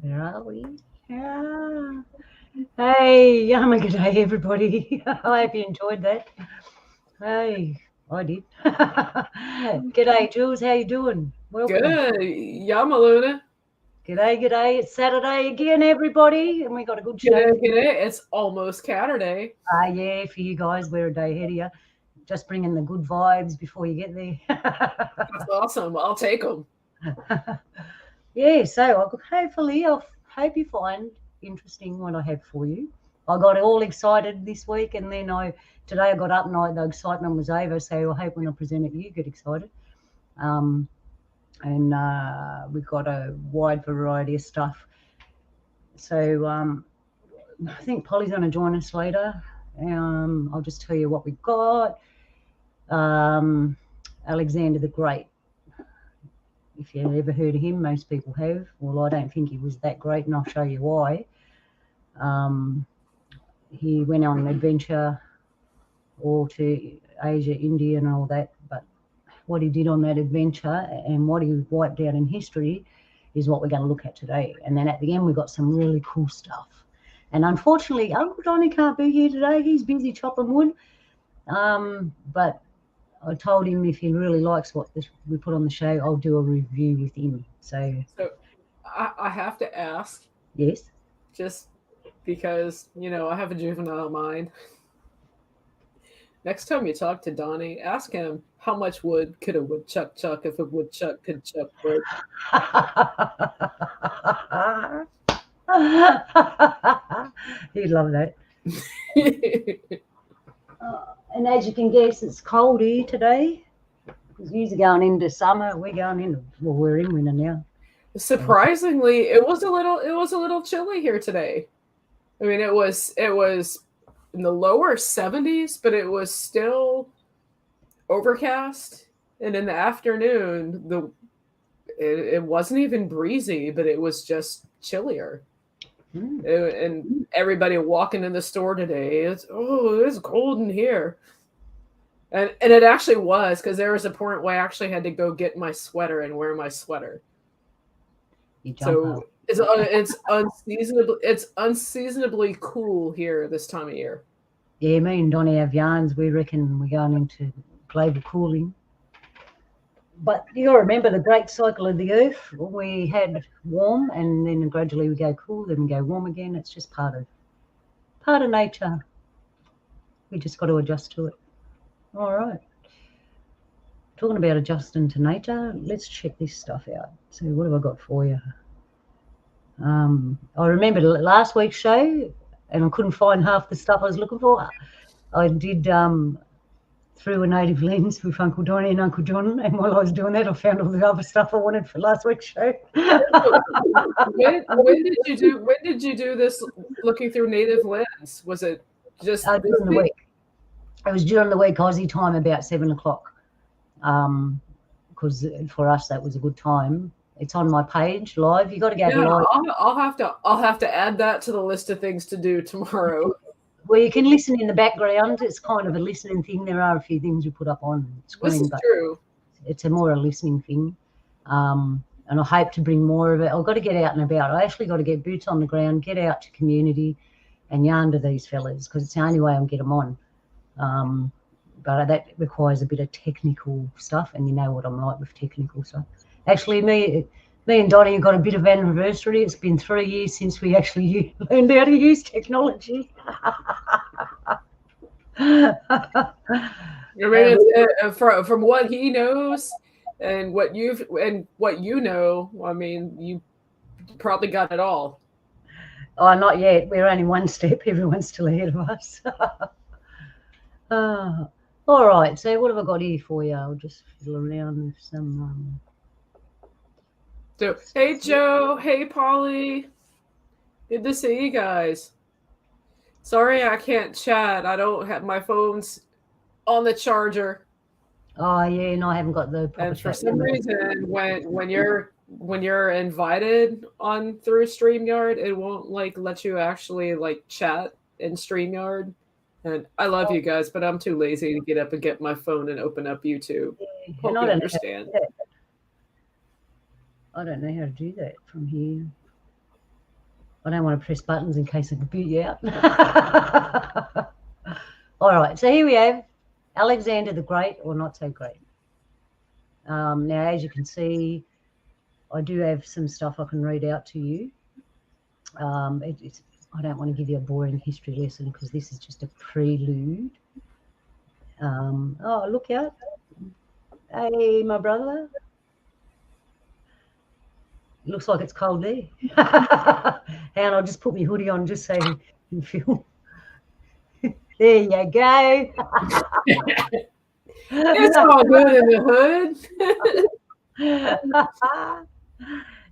Where are we? Yeah. Hey, good day, everybody. I hope you enjoyed that. Hey, I did. G'day, Jules. How you doing? Welcome. Good. Yamaluna. G'day, g'day. It's Saturday again, everybody, and we got a good show. G'day. It's almost Saturday. Yeah, for you guys, we're a day ahead of you. Just bringing the good vibes before you get there. That's awesome. I'll take them. Yeah, so hopefully, I hope you find interesting what I have for you. I got all excited this week, and then today I got up and the excitement was over. So I hope when I present it, you get excited. And we've got a wide variety of stuff. So I think Polly's going to join us later. I'll just tell you what we've got. Alexander the Great. If you ever heard of him, most people have. Well, I don't think he was that great, and I'll show you why. He went on an adventure all to Asia, India, and all that. But what he did on that adventure and what he wiped out in history is what we're going to look at today. And then at the end, we've got some really cool stuff. And unfortunately, Uncle Donny can't be here today. He's busy chopping wood. But I told him if he really likes what we put on the show, I'll do a review with him. So I have to ask. Yes. Just because, I have a juvenile mind. Next time you talk to Donnie, ask him how much wood could a woodchuck chuck if a woodchuck could chuck wood. He'd love that. And as you can guess, it's cold here today. Because usually going into summer, we're in winter now. Surprisingly, it was a little chilly here today. I mean, it was in the lower 70s, but it was still overcast, and in the afternoon, it wasn't even breezy, but it was just chillier. And everybody walking in the store today, it's cold in here. And it actually was, because there was a point where I actually had to go get my sweater and wear my sweater. So it's unseasonably cool here this time of year. Yeah, me and Donnie have yarns. We reckon we're going into global cooling. But you got to remember the great cycle of the earth. We had warm, and then gradually we go cool, then we go warm again. It's just part of nature. We just got to adjust to it. All right. Talking about adjusting to nature, let's check this stuff out. So what have I got for you? I remember last week's show, and I couldn't find half the stuff I was looking for. I did through a native lens with Uncle Donnie and Uncle John, and while I was doing that, I found all the other stuff I wanted for last week's show. when did you do this looking through native lens? Was it just during the week? It was during the week, Aussie time, about 7 o'clock. Because for us that was a good time. It's on my page live. You got to go live. I'll have to add that to the list of things to do tomorrow. Well, you can listen in the background. It's kind of a listening thing. There are a few things you put up on screen. This is true. It's more a listening thing. And I hope to bring more of it. I've got to get out and about. I actually got to get boots on the ground, get out to community and yarn to these fellas, because it's the only way I'll get them on. But that requires a bit of technical stuff, and you know what I'm like with technical stuff. Actually, me and Donnie have got a bit of anniversary. It's been 3 years since we actually learned how to use technology. From what he knows and what you know, I mean, you probably got it all. Oh, not yet. We're only one step. Everyone's still ahead of us. All right. So what have I got here for you? I'll just fiddle around with some. So, hey Joe, hey Polly, good to see you guys. Sorry I can't chat. I don't have my phone's on the charger. Oh yeah, and I haven't got the. And for some reason, when you're invited on through StreamYard, it won't let you actually chat in StreamYard. And I love you guys, but I'm too lazy to get up and get my phone and open up YouTube. Hope you understand. I don't know how to do that from here. I don't want to press buttons in case I can boot you out. All right, so here we have Alexander the Great, or not so great. Now, as you can see, I do have some stuff I can read out to you. I don't want to give you a boring history lesson, because this is just a prelude. Oh, look out. Hey, my brother. Looks like it's cold there. And I'll just put my hoodie on just so you can feel. There you go. It's all good in the hood.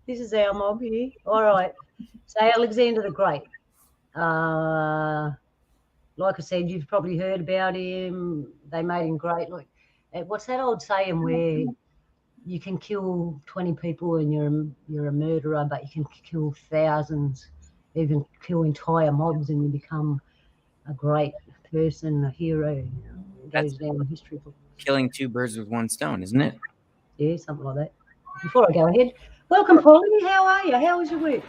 This is our mob here. All right. So Alexander the Great. Like I said, you've probably heard about him. They made him great. Like, what's that old saying where you can kill 20 people and you're a murderer, but you can kill thousands, even kill entire mobs, and you become a great person, a hero. Goes down the history book. Killing two birds with one stone, isn't it? Yeah, something like that. Before I go ahead, welcome, Polly. How are you? How was your week?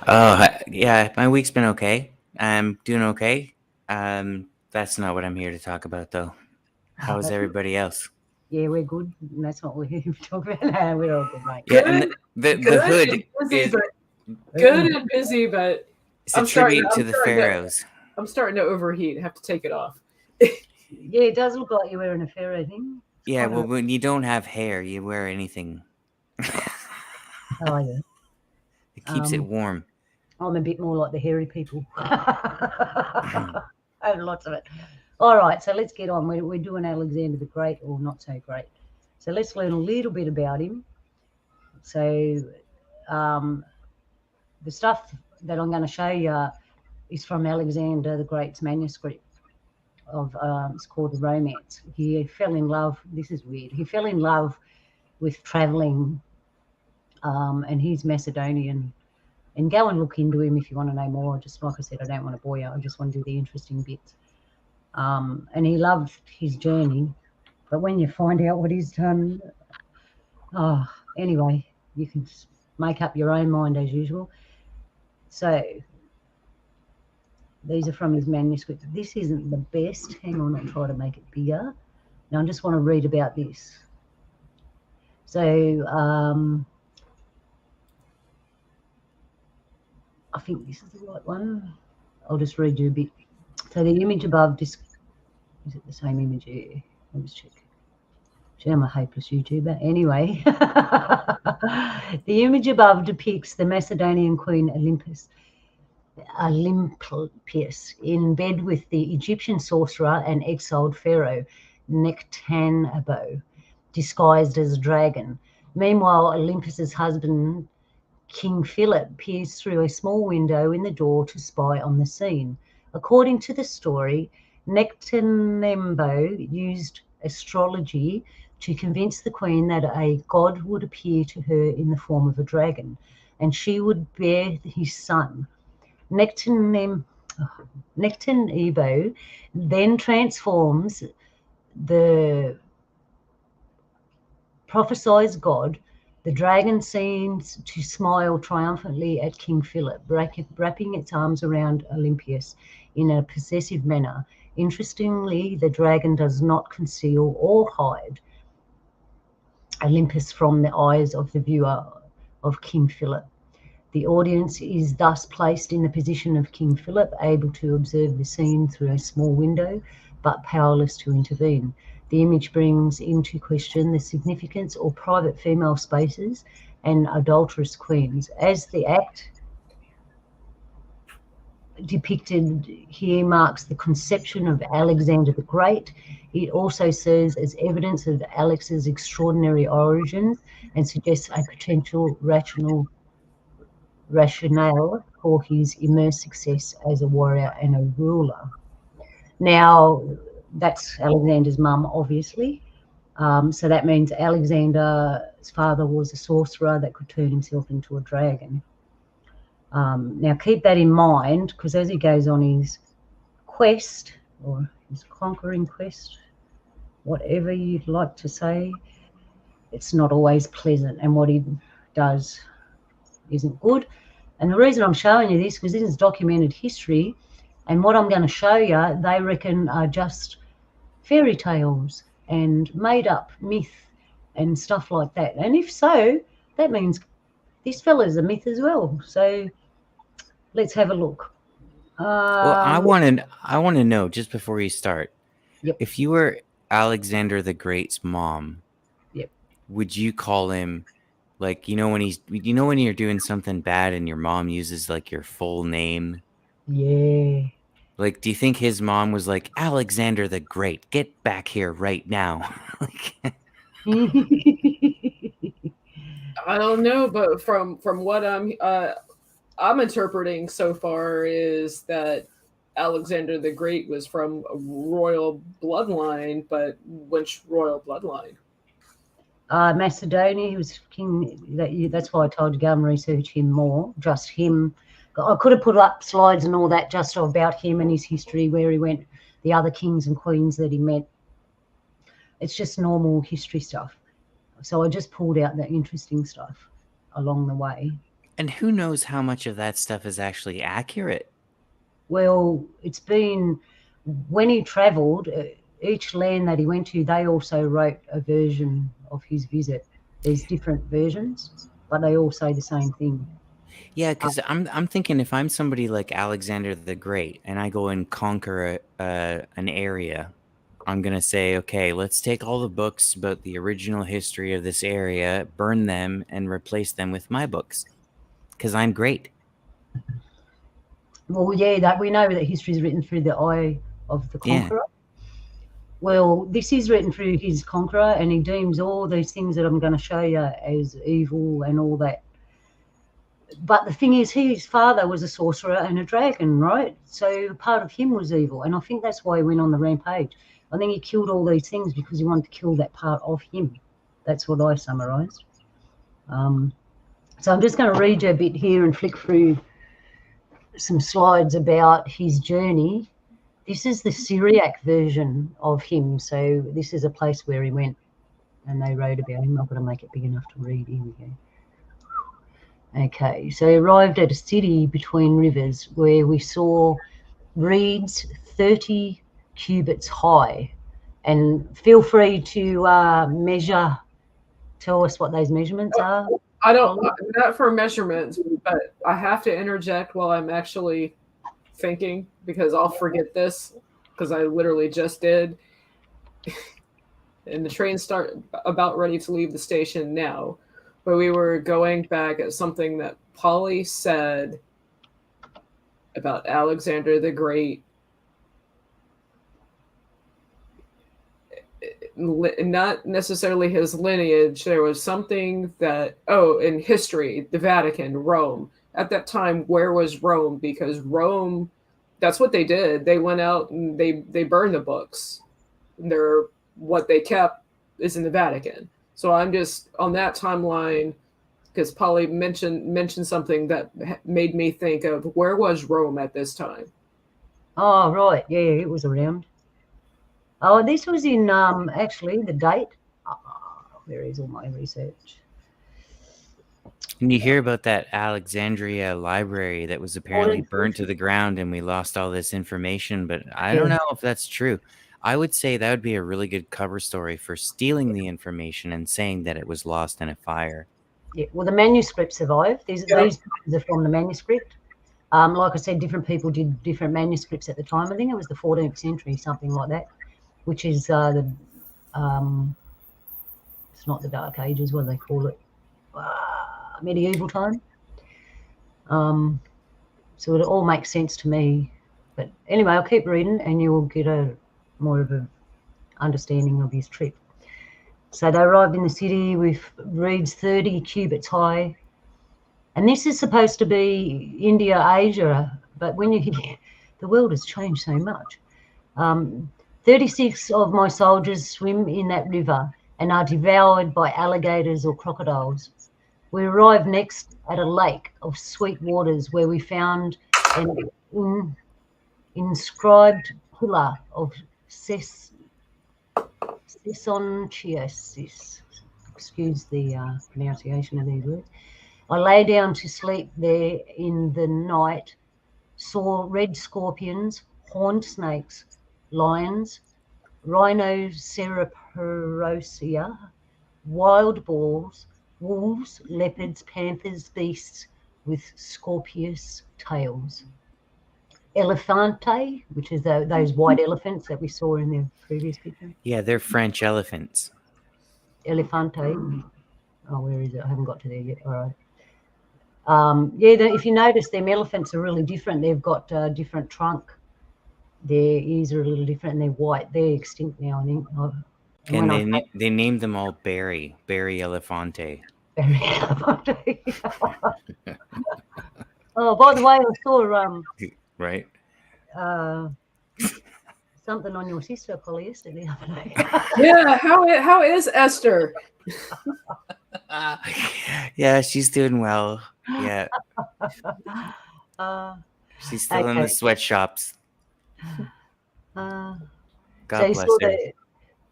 Yeah, my week's been okay. I'm doing okay. That's not what I'm here to talk about, though. How's everybody else? Yeah, we're good. And that's what we're here to talk about. No, we're all good, mate. Yeah, and the hood is good and busy, but it's a tribute to the pharaohs. I'm starting to overheat. I have to take it off. Yeah, it does look like you're wearing a pharaoh thing. Yeah, well, when you don't have hair, you wear anything. Oh, yeah. It keeps it warm. I'm a bit more like the hairy people. I have lots of it. All right, so let's get on. We're doing Alexander the Great, or not so great. So let's learn a little bit about him. So the stuff that I'm going to show you is from Alexander the Great's manuscript. of it's called The Romance. He fell in love. This is weird. He fell in love with traveling, and he's Macedonian. And go and look into him if you want to know more. Just like I said, I don't want to bore you. I just want to do the interesting bits. And he loved his journey, but when you find out what he's done, anyway, you can just make up your own mind as usual. So these are from his manuscript. This isn't the best. Hang on, I'll try to make it bigger. Now I just want to read about this. So I think this is the right one. I'll just read you a bit. So the image above, is it the same image here? Let me just check. Gee, I'm a hopeless YouTuber. Anyway, the image above depicts the Macedonian queen Olympias in bed with the Egyptian sorcerer and exiled pharaoh Nectanebo, disguised as a dragon. Meanwhile, Olympus's husband, King Philip, peers through a small window in the door to spy on the scene. According to the story, Nectanebo used astrology to convince the queen that a god would appear to her in the form of a dragon, and she would bear his son. Nectanebo then transforms the prophesied god. The dragon seems to smile triumphantly at King Philip, wrapping its arms around Olympias in a possessive manner. Interestingly, the dragon does not conceal or hide Olympus from the eyes of the viewer of King Philip. The audience is thus placed in the position of King Philip, able to observe the scene through a small window, but powerless to intervene. The image brings into question the significance of private female spaces and adulterous queens. As the act depicted here marks the conception of Alexander the Great, it also serves as evidence of Alex's extraordinary origins and suggests a potential rationale for his immense success as a warrior and a ruler. Now, that's Alexander's mum, obviously. So that means Alexander's father was a sorcerer that could turn himself into a dragon. Now, keep that in mind, because as he goes on his quest, or his conquering quest, whatever you'd like to say, it's not always pleasant, and what he does isn't good. And the reason I'm showing you this, because this is documented history, and what I'm going to show you, they reckon are just fairy tales and made up myth and stuff like that. And if so, that means this fella's a myth as well. So let's have a look. Well, I want to know, just before you start, Yep. if you were Alexander the Great's mom, Yep. would you call him, like, when you're doing something bad and your mom uses like your full name? Yeah. Like, do you think his mom was like, Alexander the Great, get back here right now? I don't know, but from what I'm interpreting so far is that Alexander the Great was from a royal bloodline, but which royal bloodline? Macedonia, he was king. That's why I told you go and research him more. Just him. I could have put up slides and all that just about him and his history, where he went, the other kings and queens that he met. It's just normal history stuff. So I just pulled out the interesting stuff along the way. And who knows how much of that stuff is actually accurate? Well, it's been, when he travelled, each land that he went to, they also wrote a version of his visit. There's different versions, but they all say the same thing. Yeah, because I'm thinking, if I'm somebody like Alexander the Great and I go and conquer an area, I'm going to say, okay, let's take all the books about the original history of this area, burn them, and replace them with my books, because I'm great. Well, yeah, that we know that history is written through the eye of the conqueror. Yeah. Well, this is written through his conqueror, and he deems all these things that I'm going to show you as evil and all that. But the thing is, his father was a sorcerer and a dragon, right? So part of him was evil, and I think that's why he went on the rampage. I think he killed all these things because he wanted to kill that part of him. That's what I summarised. So I'm just going to read you a bit here and flick through some slides about his journey. This is the Syriac version of him. So this is a place where he went, and they wrote about him. I've got to make it big enough to read. Here we go. Okay, so he arrived at a city between rivers where we saw reeds 30 cubits high. And feel free to measure, tell us what those measurements are. I don't, not for measurements, but I have to interject while I'm actually thinking, because I'll forget this, because I literally just did. And the train's about ready to leave the station now. But we were going back at something that Polly said about Alexander the Great. Not necessarily his lineage. There was something that, in history, the Vatican, Rome. At that time, where was Rome? Because Rome, that's what they did. They went out and they burned the books. What they kept is in the Vatican. So I'm just on that timeline, because Polly mentioned something that made me think of where was Rome at this time. Oh, right. Yeah, it was around. Oh, this was in actually the date. Where is all my research? And you hear about that Alexandria library that was apparently burnt to the ground, and we lost all this information, but I don't know if that's true. I would say that would be a really good cover story for stealing the information and saying that it was lost in a fire. Yeah, well, the manuscript survived. These are from the manuscript. Like I said, different people did different manuscripts at the time. I think it was the 14th century, something like that, which is it's not the Dark Ages, what do they call it? Medieval time. So it all makes sense to me. But anyway, I'll keep reading and you'll get more of a understanding of his trip. So they arrived in the city with reeds 30 cubits high. And this is supposed to be India, Asia, but when the world has changed so much. 36 of my soldiers swim in that river and are devoured by alligators or crocodiles. We arrived next at a lake of sweet waters where we found an inscribed pillar of Sesonchiasis. Excuse the pronunciation of these words. I lay down to sleep there in the night, saw red scorpions, horned snakes, lions, rhinoceroporosia, wild boars, wolves, leopards, panthers, beasts with scorpious tails. Elephante, which is those white elephants that we saw in the previous picture. Yeah, they're French elephants. Elephante. Oh, where is it? I haven't got to there yet. All right. If you notice, them elephants are really different. They've got a different trunk. Their ears are a little different, and they're white. They're extinct now, I think. And they named them all Barry Elefante. Barry Elefante. Oh, by the way, I saw right. Something on your sister, Polly, yesterday. Yeah, how is Esther? Yeah, she's doing well. Yeah. She's still in the sweatshops. God bless her. The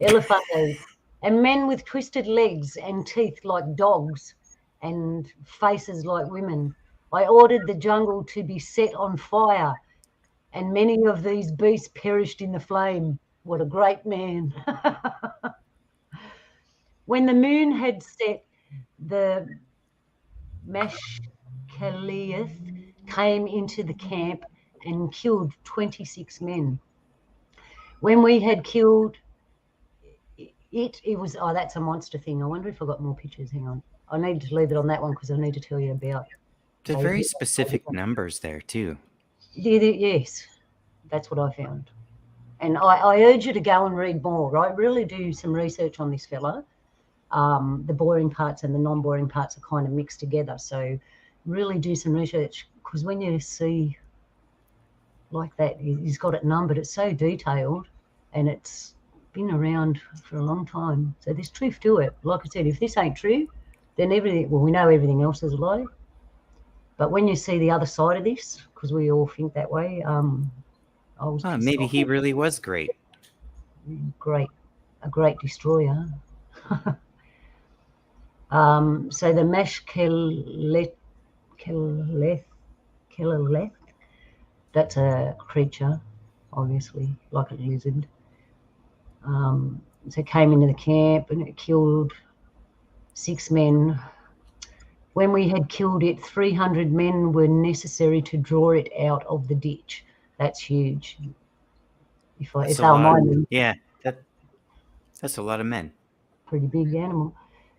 elephantes and men with twisted legs and teeth like dogs and faces like women. I ordered the jungle to be set on fire, and many of these beasts perished in the flame. What a great man. When the moon had set, the Mashkaliath came into the camp and killed 26 men. When we had killed it was, that's a monster thing. I wonder if I got more pictures. Hang on. I need to leave it on that one because I need to tell you about. There's very specific numbers there too. Yes, that's what I found. And I urge you to go and read more, right? Really do some research on this fella. The boring parts and the non-boring parts are kind of mixed together. So really do some research, because when you see like that, he's got it numbered. It's so detailed, and it's been around for a long time. So there's truth to it. Like I said, if this ain't true, then everything. Well, we know everything else is a lie. But when you see the other side of this, because we all think that way, I was maybe he really was great. A great destroyer. So the Meshkeleth, that's a creature, obviously, like a lizard. So it came into the camp and it killed 6 men. When we had killed it, 300 men were necessary to draw it out of the ditch. That's huge. If they were mine, yeah, that's a lot of men. Pretty big animal.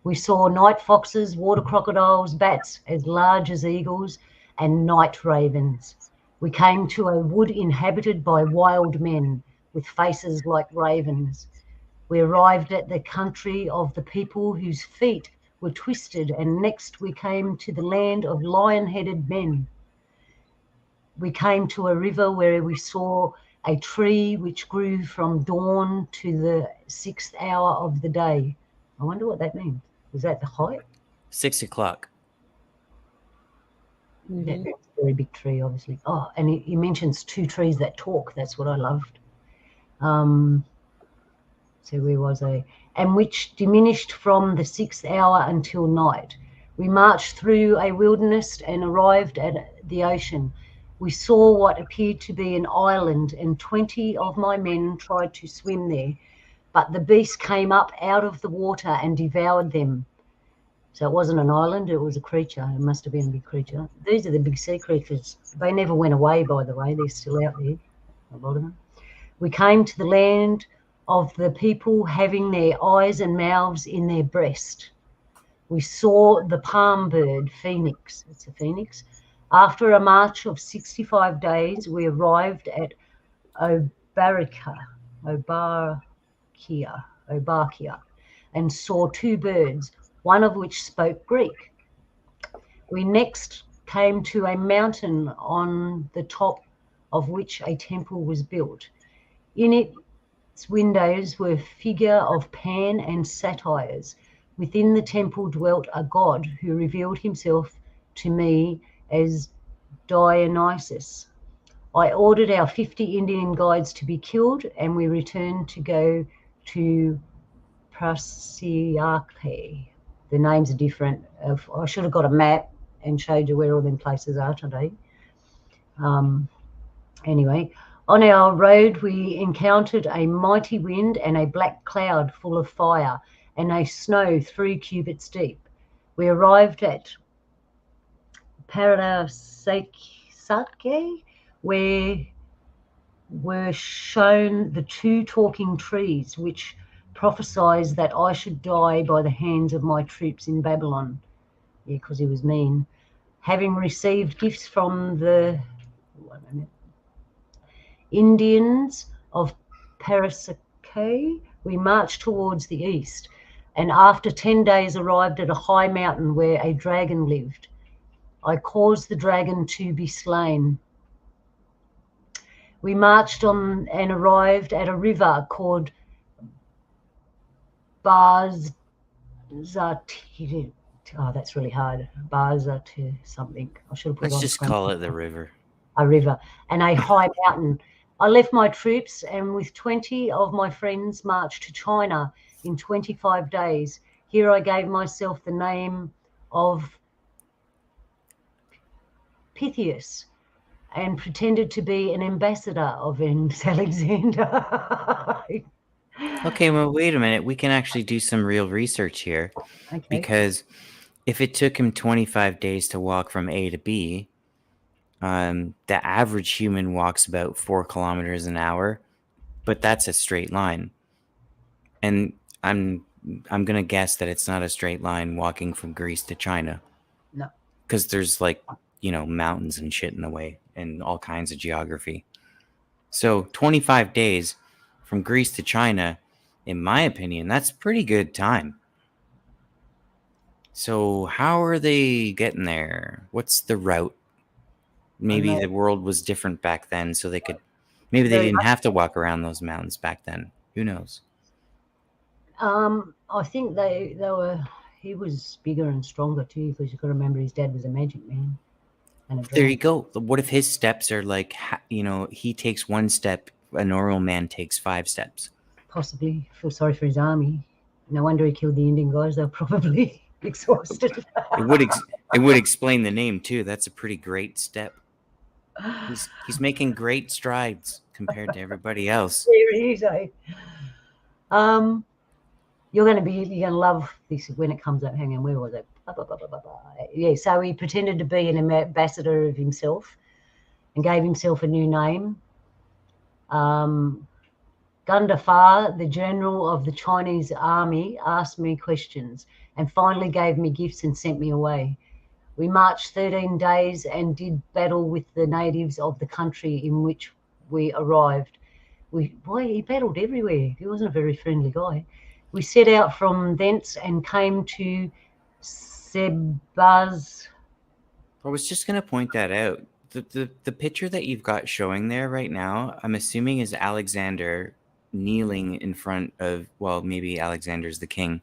We saw night foxes, water crocodiles, bats as large as eagles, and night ravens. We came to a wood inhabited by wild men with faces like ravens. We arrived at the country of the people whose feet were twisted, and next we came to the land of lion-headed men. We came to a river where we saw a tree which grew from dawn to the 6th hour of the day. I wonder what that means. Was that the height? 6 o'clock. That's a very big tree, obviously. Oh, and he mentions 2 trees that talk. That's what I loved. So where was I? And which diminished from the 6th hour until night. We marched through a wilderness and arrived at the ocean. We saw what appeared to be an island, and 20 of my men tried to swim there, but the beast came up out of the water and devoured them. So it wasn't an island, it was a creature. It must have been a big creature. These are the big sea creatures. They never went away, by the way. They're still out there, a lot of them. We came to the land of the people having their eyes and mouths in their breast. We saw the palm bird, phoenix. It's a phoenix. After a march of 65 days, we arrived at Obarkia, and saw 2 birds, one of which spoke Greek. We next came to a mountain on the top of which a temple was built. In its windows were figure of Pan and satyrs. Within the temple dwelt a god who revealed himself to me as Dionysus. I ordered our 50 Indian guides to be killed, and we returned to go to Prasiake. The names are different. I should have got a map and showed you where all them places are today. Anyway, on our road we encountered a mighty wind and a black cloud full of fire and a snow 3 cubits deep. We arrived at Parasake, where were shown the 2 talking trees, which prophesied that I should die by the hands of my troops in Babylon. Yeah, because he was mean. Having received gifts from the Indians of Parasake, we marched towards the east, and after 10 days arrived at a high mountain where a dragon lived. I caused the dragon to be slain. We marched on and arrived at a river called Barzati. Oh, that's really hard. Barzati something. I should have put. Let's just call it the river. A river and a high mountain. I left my troops and with 20 of my friends marched to China in 25 days. Here I gave myself the name of Pythias and pretended to be an ambassador of Alexander. Okay, well, wait a minute. We can actually do some real research here. Okay. Because if it took him 25 days to walk from A to B, the average human walks about 4 kilometers an hour, but that's a straight line. And I'm going to guess that it's not a straight line walking from Greece to China. No. Because there's mountains and shit in the way and all kinds of geography. So 25 days from Greece to China, in my opinion, that's pretty good time. So how are they getting there? What's the route? Maybe the world was different back then, so they could. Maybe they didn't have to walk around those mountains back then. Who knows? I think they were. He was bigger and stronger too, because you got to remember his dad was a magic man. And there you go. What if his steps are like, he takes one step, a normal man takes 5 steps? Possibly. Feel sorry for his army. No wonder he killed the Indian guys. They're probably exhausted. It would explain the name too. That's a pretty great step. He's making great strides compared to everybody else. There he is, eh? You're gonna love this when it comes out. Hang on, where was it? Yeah, so he pretended to be an ambassador of himself and gave himself a new name. Gundafar, the general of the Chinese army, asked me questions and finally gave me gifts and sent me away. We marched 13 days and did battle with the natives of the country in which we arrived. He battled everywhere. He wasn't a very friendly guy. We set out from thence and came to Sebaz. I was just going to point that out. The picture that you've got showing there right now, I'm assuming is Alexander kneeling in front of, well, maybe Alexander's the king.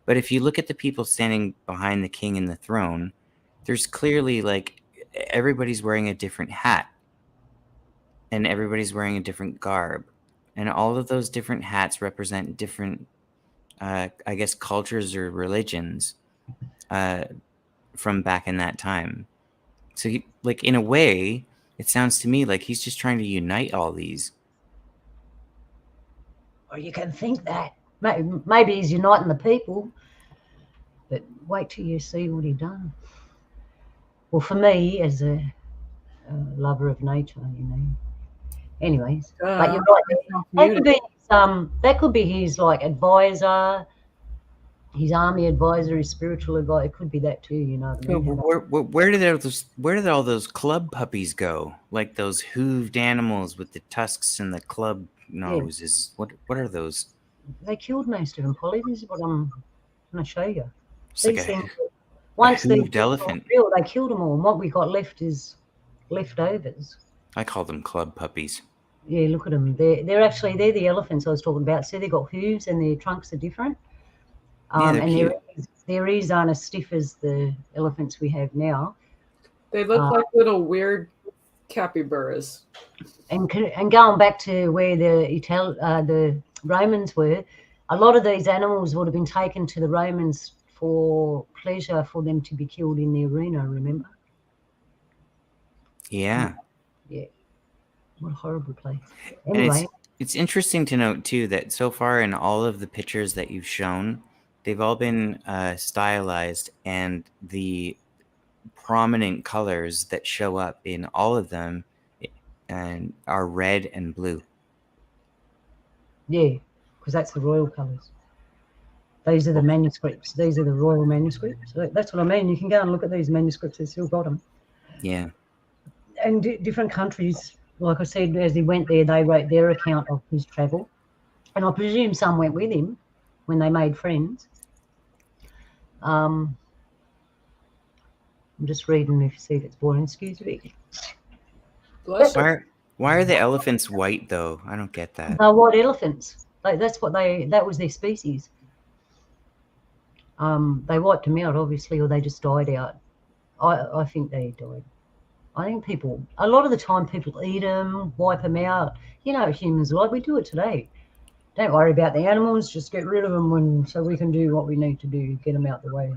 But if you look at the people standing behind the king in the throne, there's clearly like everybody's wearing a different hat and everybody's wearing a different garb. And all of those different hats represent different, I guess, cultures or religions from back in that time. So, in a way, it sounds to me like he's just trying to unite all these. Or you can think that. Maybe he's uniting the people. But wait till you see what he done. Well, for me, as a lover of nature, Anyways, but you're right. That could be his advisor, his army advisor, his spiritual advisor. It could be that too, Where did all those club puppies go? Like those hooved animals with the tusks and the club noses. Yeah. What are those? They killed most of them, Polly. This is what I'm going to show you. It's like once a hooved elephant. They killed them all, and what we got left is leftovers. I call them club puppies. Yeah, look at them. They're the elephants I was talking about. So they've got hooves and their trunks are different. And their ears aren't as stiff as the elephants we have now. They look like little weird capybaras. And going back to where the Romans were, a lot of these animals would have been taken to the Romans for pleasure, for them to be killed in the arena, remember? Yeah. Yeah. What a horrible place. Anyway. And it's interesting to note, too, that so far in all of the pictures that you've shown, they've all been stylized, and the prominent colors that show up in all of them are red and blue. Yeah, because that's the royal colors. These are the manuscripts. These are the royal manuscripts. So that's what I mean. You can go and look at these manuscripts. They've still got them. Yeah. And different countries, like I said, as he went there, they wrote their account of his travel. And I presume some went with him when they made friends. I'm just reading if you see if it's boring. Excuse me. Why are the elephants white, though? I don't get that. They're white elephants. That was their species. They wiped them out, obviously, or they just died out. I think they died. I think a lot of the time people eat them, wipe them out. You know what humans are like. We do it today. Don't worry about the animals. Just get rid of them so we can do what we need to do, get them out the way.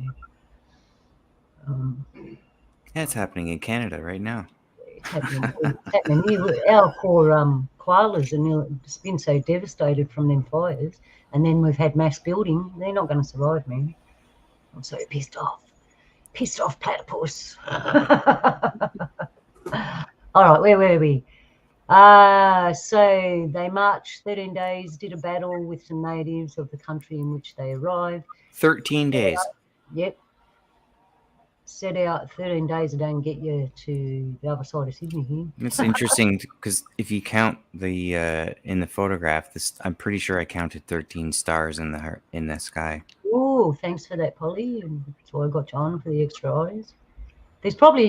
That's happening in Canada right now. It's happening here. Our poor koalas have been so devastated from them fires, and then we've had mass building. They're not going to survive, man. I'm so pissed off. Pissed off platypus. All right, where were we? So they marched 13 days, did a battle with some natives of the country in which they arrived. 13 days. Yep. Set out 13 days a day and get you to the other side of Sydney here. It's interesting because if you count in the photograph, I'm pretty sure I counted 13 stars in the sky. Oh, thanks for that, Polly. And that's why I got you on for the extra eyes. There's probably,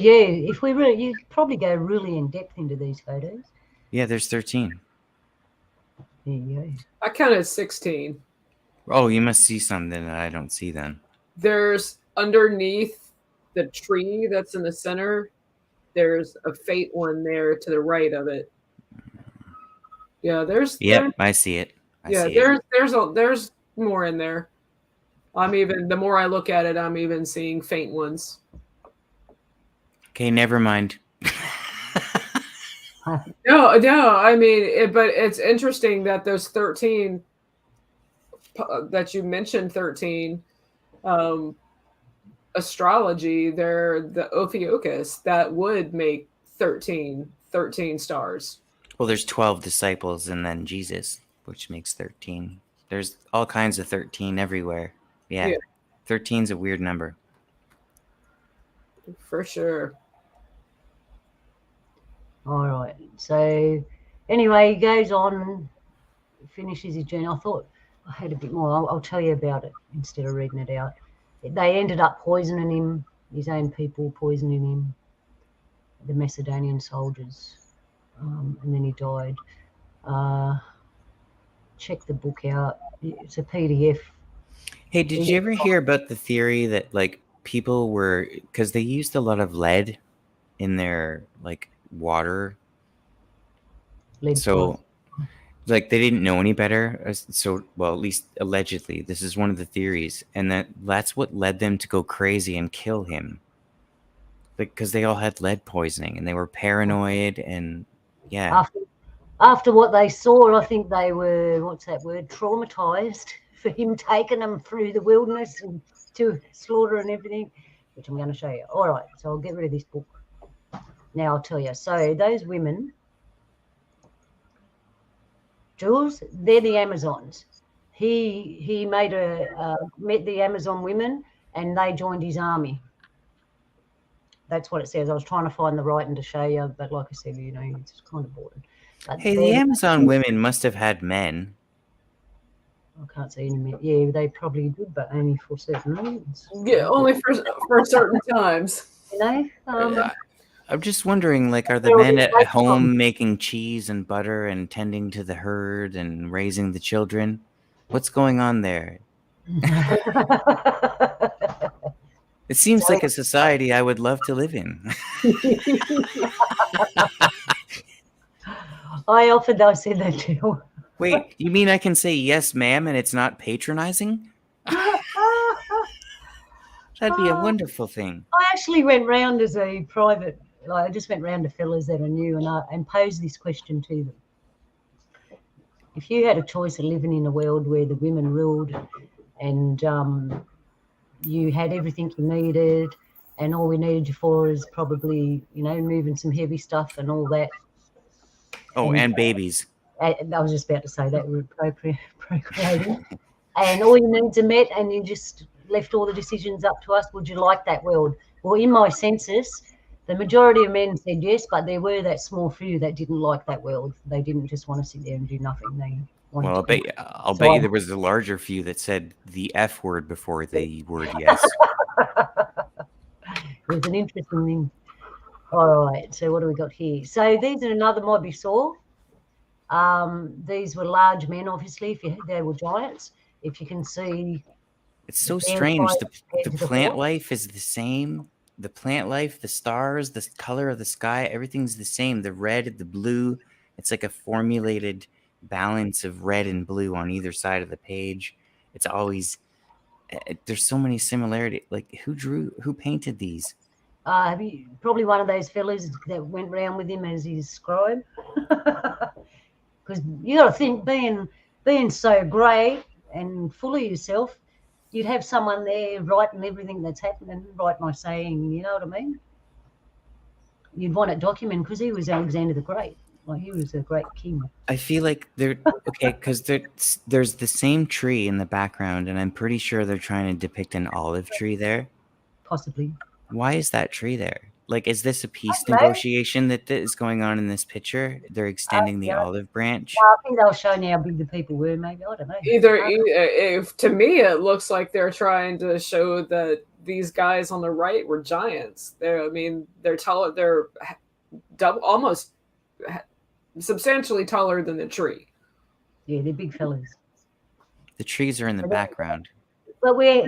if we really, you probably go really in depth into these photos. Yeah, there's 13. There you go. I counted 16. Oh, you must see something that I don't see then. There's underneath the tree that's in the center, there's a fate one there to the right of it. Yeah, Yep, I see it. There's more in there. The more I look at it, I'm even seeing faint ones. Okay, never mind. No, I mean, but it's interesting that those 13 that you mentioned, 13 astrology, they're the Ophiuchus, that would make 13 stars. Well, there's 12 disciples and then Jesus, which makes 13. There's all kinds of 13 everywhere. Yeah. 13's a weird number. For sure. All right. So anyway, he goes on and finishes his journey. I thought I had a bit more. I'll tell you about it instead of reading it out. They ended up poisoning him, his own people poisoning him, the Macedonian soldiers, and then he died. Check the book out. It's a PDF. Hey, did you ever hear about the theory that like people were, because they used a lot of lead in their like water, so like they didn't know any better, so well, at least allegedly this is one of the theories, and that's what led them to go crazy and kill him, because they all had lead poisoning and they were paranoid, and after what they saw, I think they were, what's that word, traumatized for him taking them through the wilderness and to slaughter and everything, which I'm going to show you. All right, so I'll get rid of this book. Now I'll tell you. So those women, Jules, they're the Amazons. He made met the Amazon women and they joined his army. That's what it says. I was trying to find the writing to show you, but like I said, it's kind of boring. But hey, the Amazon women must have had men. I can't see any men. Yeah, they probably did, but only for certain reasons. Yeah, only for certain times. I'm just wondering, like, are the men at home making cheese and butter and tending to the herd and raising the children? What's going on there? It seems like a society I would love to live in. I said that too. Wait, you mean I can say yes, ma'am, and it's not patronizing? That'd be a wonderful thing. I actually went round as a private, I just went round to fellas that I knew and posed this question to them. If you had a choice of living in a world where the women ruled and you had everything you needed and all we needed you for is probably, moving some heavy stuff and all that. Oh, and babies. I was just about to say that we're procreating. And all your needs are met and you just left all the decisions up to us. Would you like that world? Well, in my census, the majority of men said yes, but there were that small few that didn't like that world. They didn't just want to sit there and do nothing. They wanted I'll bet you there was a larger few that said the F word before the word yes. It was an interesting thing. All right, so what do we got here? So these are another mob you saw. These were large men, obviously, they were giants. If you can see. It's so strange. The plant life is the same. The plant life, the stars, the color of the sky, everything's the same. The red, the blue, it's like a formulated balance of red and blue on either side of the page. It's always, there's so many similarities. Like who painted these? Probably one of those fellas that went round with him as his scribe. Because you got to think, being so great and full of yourself, you'd have someone there writing everything that's happening, right by saying, you know what I mean? You'd want it documented because he was Alexander the Great. Like, he was a great king. I feel like they're okay because there's the same tree in the background, and I'm pretty sure they're trying to depict an olive tree there. Possibly. Why is that tree there? like, is this a peace Maybe. negotiation that is going on in this picture? They're extending the olive branch. I think they were showing how big the people were. Maybe I don't know. If to me it looks like they're trying to show that these guys on the right were giants. They're taller. They're almost substantially taller than the tree. Yeah, they're big fellas. The trees are in the background. But we're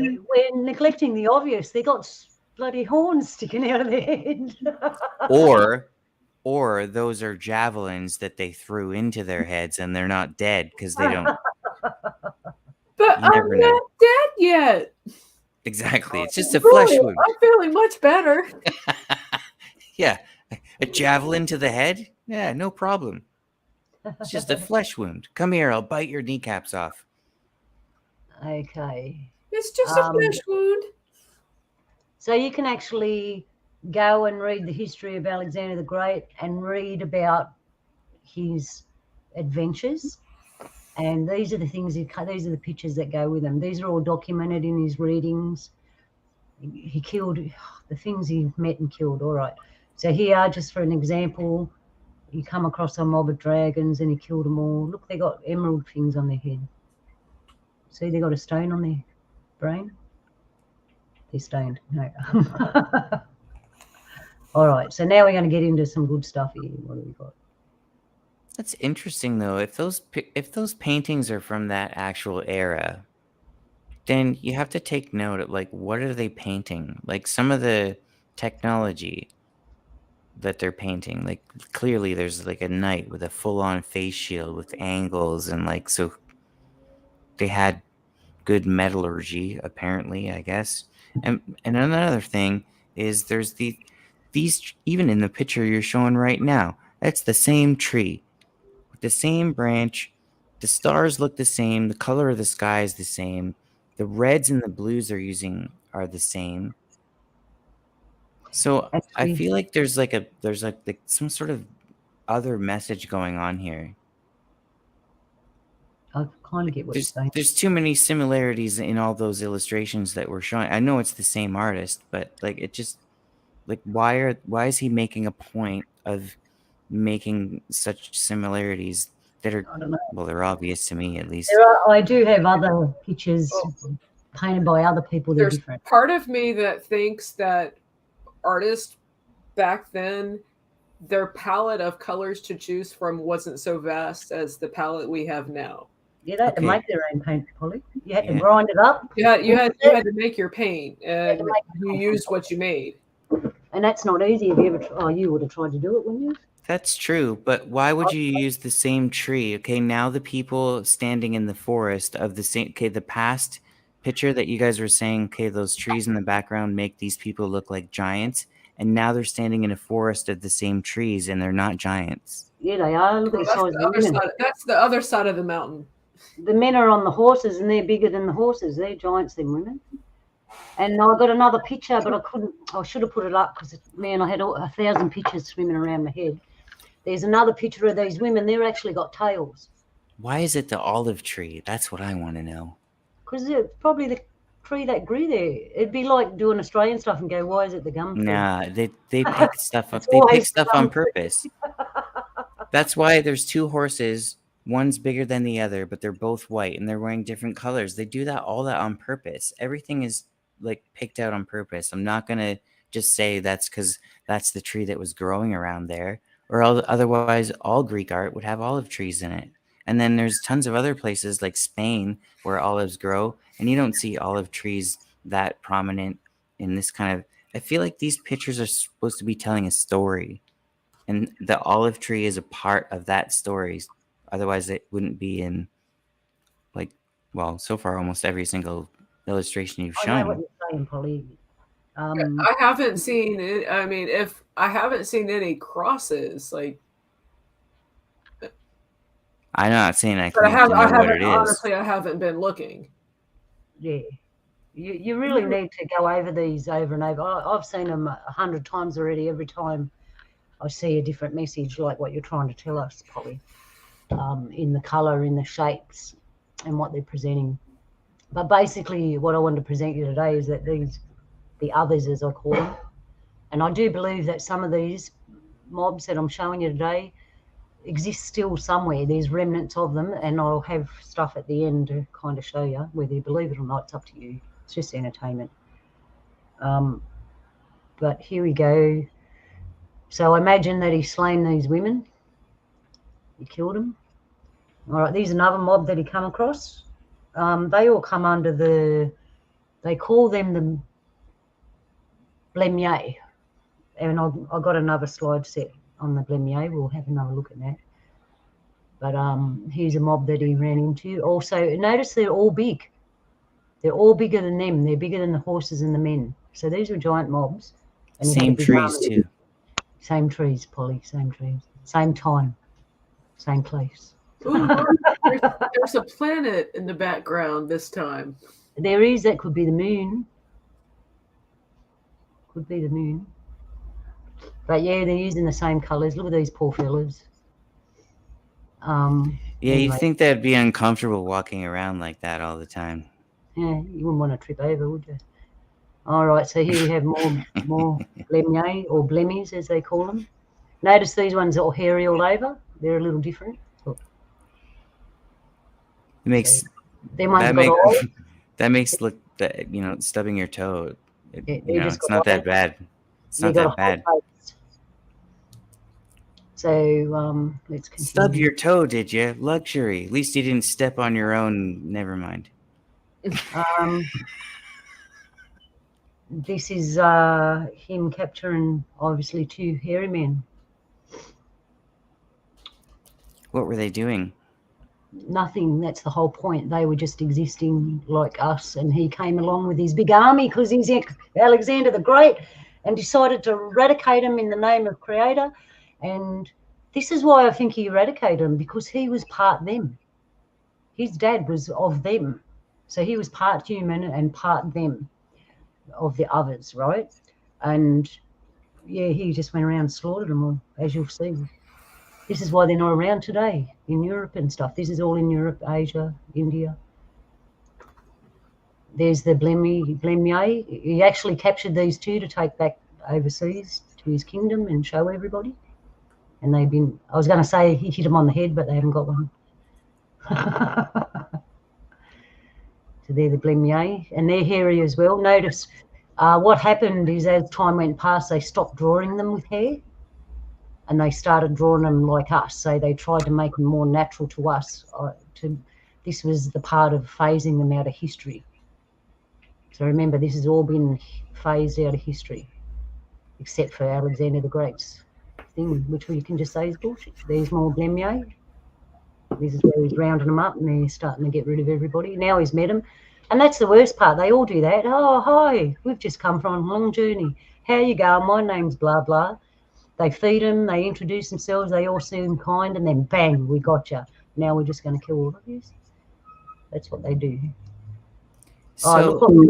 neglecting the obvious. They got bloody horns sticking out of their head. Or those are javelins that they threw into their heads and they're not dead because they don't. But I'm not dead yet. Exactly. It's just a flesh wound. I'm feeling much better. Yeah. A javelin to the head? Yeah, no problem. It's just a flesh wound. Come here, I'll bite your kneecaps off. Okay. It's just a flesh wound. So you can actually go and read the history of Alexander the Great and read about his adventures. And these are the things these are the pictures that go with them. These are all documented in his readings. He killed the things he met and killed. All right. So here, just for an example, you come across a mob of dragons and he killed them all. Look, they got emerald things on their head. See, they got a stone on their brain. They're stoned. No. All right. So now we're going to get into some good stuff here. What do we got? That's interesting, though. If those paintings are from that actual era, then you have to take note of, like, what are they painting? Like, some of the technology that they're painting, like, clearly there's like a knight with a full-on face shield with angles, and like, so they had good metallurgy, apparently, I guess. And another thing is there's these even in the picture you're showing right now, that's the same tree with the same branch. The stars look the same. The color of the sky is the same. The reds and the blues they're using are the same. So I feel like there's like some sort of other message going on here. I kind of get what you're saying. There's too many similarities in all those illustrations that we're showing. I know it's the same artist, but like, it just, like, why is he making a point of making such similarities that are, I don't know. Well, they're obvious to me, at least. I do have other pictures painted by other people. They're different. Part of me that thinks that artists back then, their palette of colors to choose from wasn't so vast as the palette we have now. Yeah, they had to make their own paint, Polly. You had to grind it up. Yeah, you had to make your paint, and you used what you made. And that's not easy. Have you ever? You would have tried to do it, wouldn't you? That's true, but why would you use the same tree? Okay, now the people standing in the forest of the same. Okay, the past picture that you guys were saying. Okay, those trees in the background make these people look like giants, and now they're standing in a forest of the same trees, and they're not giants. Yeah, they are. Look at the size of the women. That's the other side of the mountain. The men are on the horses, and they're bigger than the horses. They're giants, them women. And I got another picture, but I couldn't. I should have put it up because, man, I had 1,000 pictures swimming around my head. There's another picture of these women. They're actually got tails. Why is it the olive tree? That's what I want to know. Because it's probably the tree that grew there. It'd be like doing Australian stuff and go, why is it the gum tree? Nah, they pick stuff up. They pick stuff on purpose. That's why there's two horses. One's bigger than the other, but they're both white and they're wearing different colors. They do all that on purpose. Everything is like picked out on purpose. I'm not going to just say that's because that's the tree that was growing around there, or otherwise all Greek art would have olive trees in it. And then there's tons of other places like Spain where olives grow, and you don't see olive trees that prominent in this kind of. I feel like these pictures are supposed to be telling a story, and the olive tree is a part of that story. Otherwise, it wouldn't be in, like, well, so far almost every single illustration you've shown. I know what you're saying, Polly. I haven't seen it. I mean, if I haven't seen any crosses, like. I'm not saying I but can't know what it is. Honestly, I haven't been looking. Yeah. You really need to go over these over and over. I've seen them 100 times already. Every time I see a different message, like what you're trying to tell us, Polly. In the colour, in the shapes, and what they're presenting. But basically, what I wanted to present you today is that the others, as I call them, And I do believe that some of these mobs that I'm showing you today exist still somewhere. There's remnants of them, and I'll have stuff at the end to kind of show you. Whether you believe it or not, it's up to you. It's just entertainment. But here we go. So I imagine that he's slain these women. He killed them. All right, there's another mob that he come across. They all come under they call them the Blemye. And I got another slide set on the Blemye. We'll have another look at that. But here's a mob that he ran into. Also, notice they're all big. They're all bigger than them. They're bigger than the horses and the men. So these are giant mobs. And same trees too. Same trees, Polly. Same trees. Same time. Same place. Ooh, there's a planet in the background this time. There is. That could be the moon. Could be the moon. But yeah, they're using the same colours. Look at these poor fellas. Yeah, anyway. you'd think they'd be uncomfortable walking around like that all the time. Yeah, you wouldn't want to trip over, would you? All right, so here we have more Blemye, or Blemmies as they call them. Notice these ones are all hairy all over. They're a little different. Look. It makes that makes look that, you know, stubbing your toe. It's not that bad. It's not that bad. So let's continue. Stub your toe, did you? Luxury. At least you didn't step on your own. Never mind. This is him capturing obviously 2 hairy men. What were they doing? Nothing. That's the whole point. They were just existing like us, and he came along with his big army because he's Alexander the Great, and decided to eradicate him in the name of Creator. And this is why I think he eradicated him, because he was part them. His dad was of them, so he was part human and part them, of the others, right? And yeah, he just went around and slaughtered them all, as you'll see. This is why they're not around today in Europe and stuff. This is all in Europe, Asia, India. There's the Blemye. He actually captured these 2 to take back overseas to his kingdom and show everybody. And they've been, I was going to say he hit them on the head, but they haven't got one. So they're the Blemye, and they're hairy as well. Notice what happened is, as time went past, they stopped drawing them with hair, and they started drawing them like us. So they tried to make them more natural to us. This was the part of phasing them out of history. So remember, this has all been phased out of history, except for Alexander the Great's thing, which we can just say is bullshit. There's more Blemye. This is where he's rounding them up, and they're starting to get rid of everybody. Now he's met them. And that's the worst part. They all do that. Oh, hi, we've just come from a long journey. How you going? My name's blah, blah. They feed them, they introduce themselves, they all seem kind, and then bang, we got you. Now we're just going to kill all of you. That's what they do. So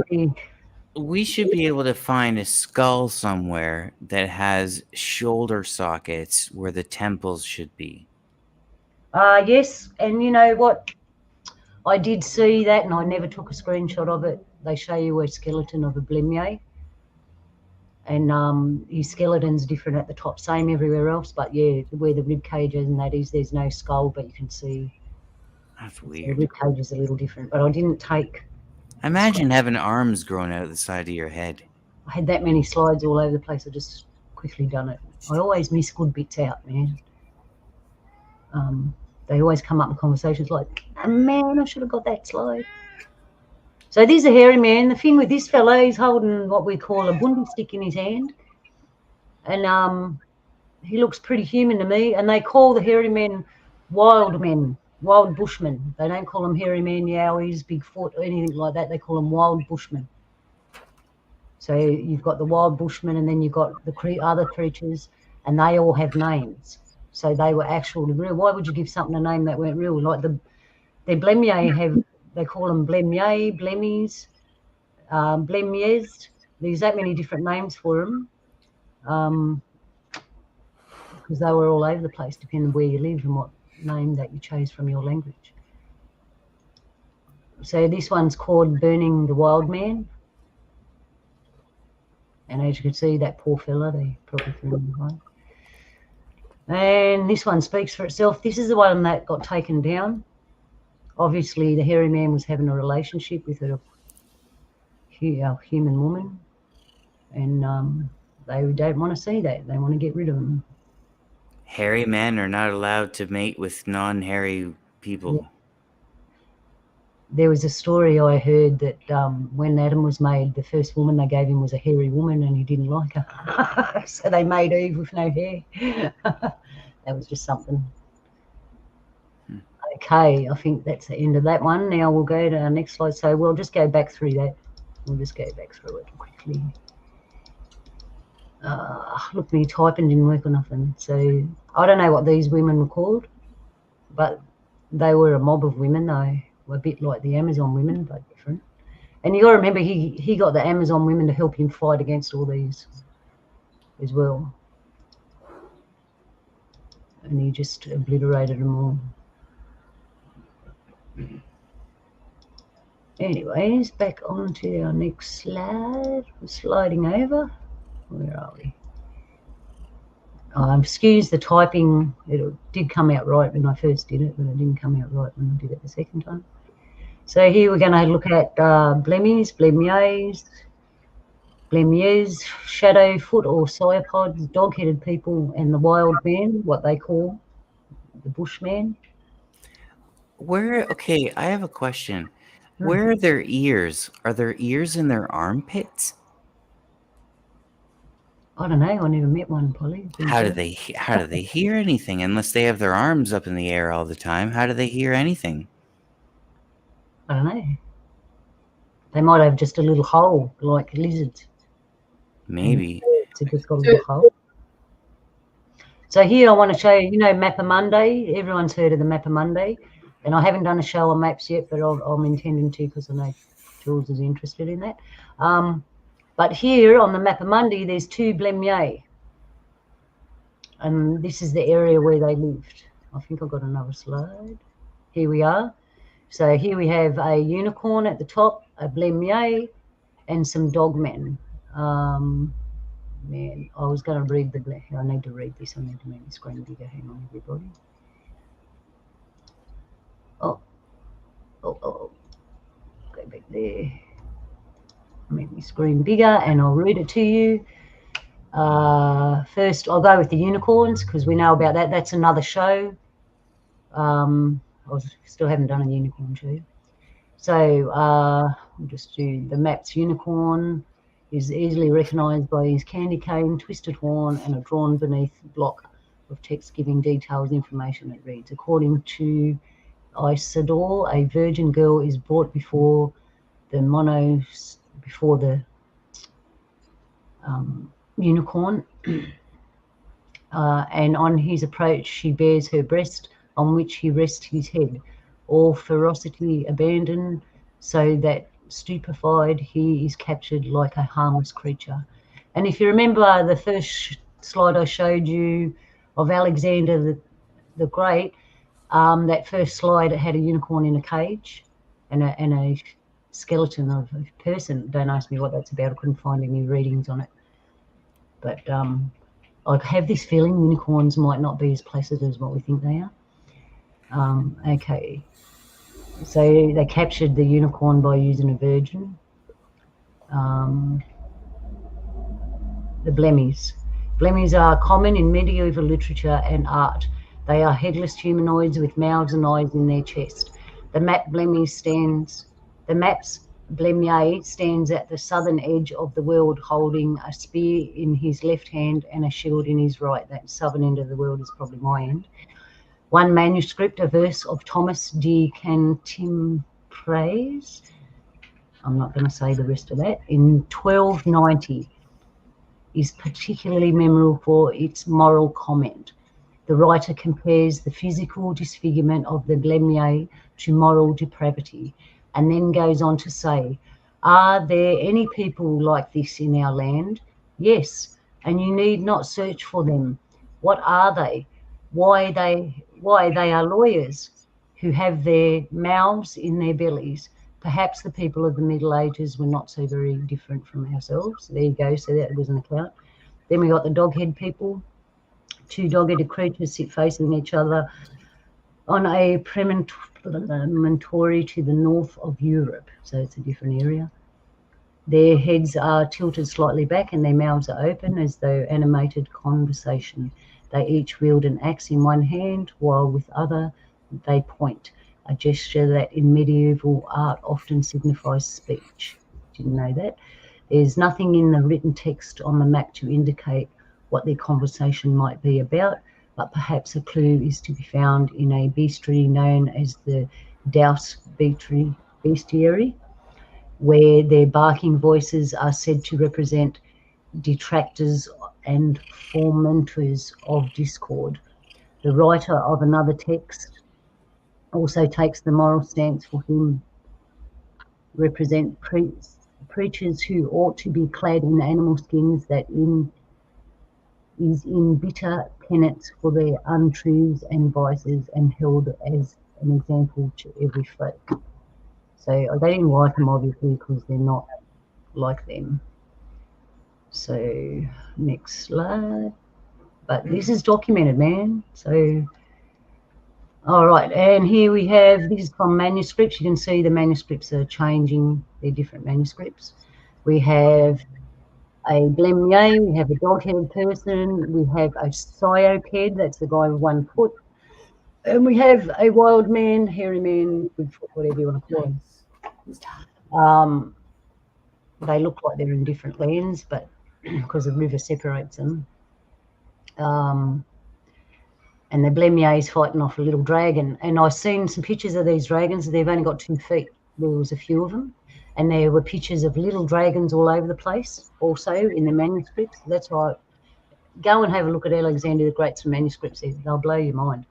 we should be able to find a skull somewhere that has shoulder sockets where the temples should be. Yes, and you know what? I did see that, and I never took a screenshot of it. They show you a skeleton of a Blemye. And his skeleton's different at the top, same everywhere else. But yeah, where the rib cage is and that is, there's no skull, but you can see. That's weird. The rib cage is a little different, but I didn't take. Imagine having arms growing out of the side of your head. I had that many slides all over the place. I just quickly done it. I always miss good bits out, man. They always come up in conversations like, oh, man, I should have got that slide. So there's a hairy man. The thing with this fella, he's holding what we call a bundi stick in his hand. And he looks pretty human to me. And they call the hairy men, wild bushmen. They don't call them hairy men, yowies, Bigfoot, or anything like that. They call them wild bushmen. So you've got the wild bushmen, and then you've got the other creatures, and they all have names. So they were actually real. Why would you give something a name that weren't real? Like the Blemye have... They call them Blemye, Blemmies, Blemyes. There's that many different names for them, because they were all over the place, depending on where you live and what name that you chose from your language. So this one's called Burning the Wild Man. And as you can see, that poor fella, they probably threw him behind. And this one speaks for itself. This is the one that got taken down. Obviously, the hairy man was having a relationship with a human woman, and they don't want to see that. They want to get rid of him. Hairy men are not allowed to mate with non-hairy people. Yeah. There was a story I heard that when Adam was made, the first woman they gave him was a hairy woman, and he didn't like her. So they made Eve with no hair. That was just something. Okay, I think that's the end of that one. Now we'll go to our next slide. So we'll just go back through that. We'll just go back through it quickly. Look, me typing didn't work or nothing. So I don't know what these women were called, but they were a mob of women, though. A bit like the Amazon women, but different. And you got to remember, he got the Amazon women to help him fight against all these as well. And he just obliterated them all. Anyways, back on to our next slide. We're sliding over. Where are we? Excuse the typing. It did come out right when I first did it, but it didn't come out right when I did it the second time. So here we're going to look at blemmies, blemmies, shadowfoot or sauropods, dog-headed people, and the wild man, what they call the bushman. Okay, I have a question. Where are their ears? Are there ears in their armpits? I don't know. I never met one, Polly. How do they hear anything unless they have their arms up in the air all the time? How do they hear anything? I don't know. They might have just a little hole like lizards. Maybe. So just got a little hole. So here I want to show you, Mapper Monday. Everyone's heard of the Mapper Monday. And I haven't done a show on maps yet, but I'm intending to because I know Jules is interested in that. But here on the Mapper Monday, there's 2 blemmies. And this is the area where they lived. I think I've got another slide. Here we are. So here we have a unicorn at the top, a blemie, and some dogmen. Man, I was going to read I need to read this. I need to make the screen bigger. Hang on, everybody. Oh. Go back there. Make my screen bigger, and I'll read it to you. First, I'll go with the unicorns because we know about that. That's another show. I still haven't done a unicorn show. So we'll just do the maps. Unicorn is easily recognised by his candy cane, twisted horn, and a drawn beneath block of text giving detailed information. It reads, according to Isidore, a virgin girl is brought before the unicorn, and on his approach she bears her breast, on which he rests his head, all ferocity abandoned, so that stupefied he is captured like a harmless creature. And if you remember the first slide I showed you of Alexander the Great, that first slide, it had a unicorn in a cage and a skeleton of a person. Don't ask me what that's about. I couldn't find any readings on it. But I have this feeling unicorns might not be as placid as what we think they are. Okay. So they captured the unicorn by using a virgin. The blemmies. Blemmies are common in medieval literature and art. They are headless humanoids with mouths and eyes in their chest. The map's blemie stands at the southern edge of the world, holding a spear in his left hand and a shield in his right. That southern end of the world is probably my end. One manuscript, a verse of Thomas de Cantimpra's, I'm not going to say the rest of that, in 1290, is particularly memorable for its moral comment. The writer compares the physical disfigurement of the blemie to moral depravity, and then goes on to say, are there any people like this in our land? Yes, and you need not search for them. What are they? Why they are lawyers who have their mouths in their bellies, perhaps the people of the Middle Ages were not so very different from ourselves. There you go. So that was an account. Then we got the dog-head people. 2 dog-headed creatures sit facing each other on a promontory to the north of Europe. So it's a different area. Their heads are tilted slightly back and their mouths are open as though animated conversation. They each wield an axe in one hand, while with other they point, a gesture that in medieval art often signifies speech. Didn't know that. There's nothing in the written text on the map to indicate what their conversation might be about, but perhaps a clue is to be found in a bestiary known as the Douse bestiary, where their barking voices are said to represent detractors and fomenters of discord. The writer of another text also takes the moral stance for him represent preachers who ought to be clad in animal skins that is in bitter penance for their untruths and vices and held as an example to every folk. So they didn't like them obviously because they're not like them. So next slide. But this is documented, man. So all right, and here we have, this is from manuscripts. You can see the manuscripts are changing. They're different manuscripts. We have a blemnier, we have a dog-headed person, we have a cyoped, that's the guy with 1 foot, and we have a wild man, hairy man, Bigfoot, whatever you want to call him. They look like they're in different lands, but because the river separates them. And the blemnier is fighting off a little dragon. And I've seen some pictures of these dragons. They've only got 2 feet. There was a few of them. And there were pictures of little dragons all over the place also in the manuscripts. That's why go and have a look at Alexander the Great's manuscripts. They'll blow your mind.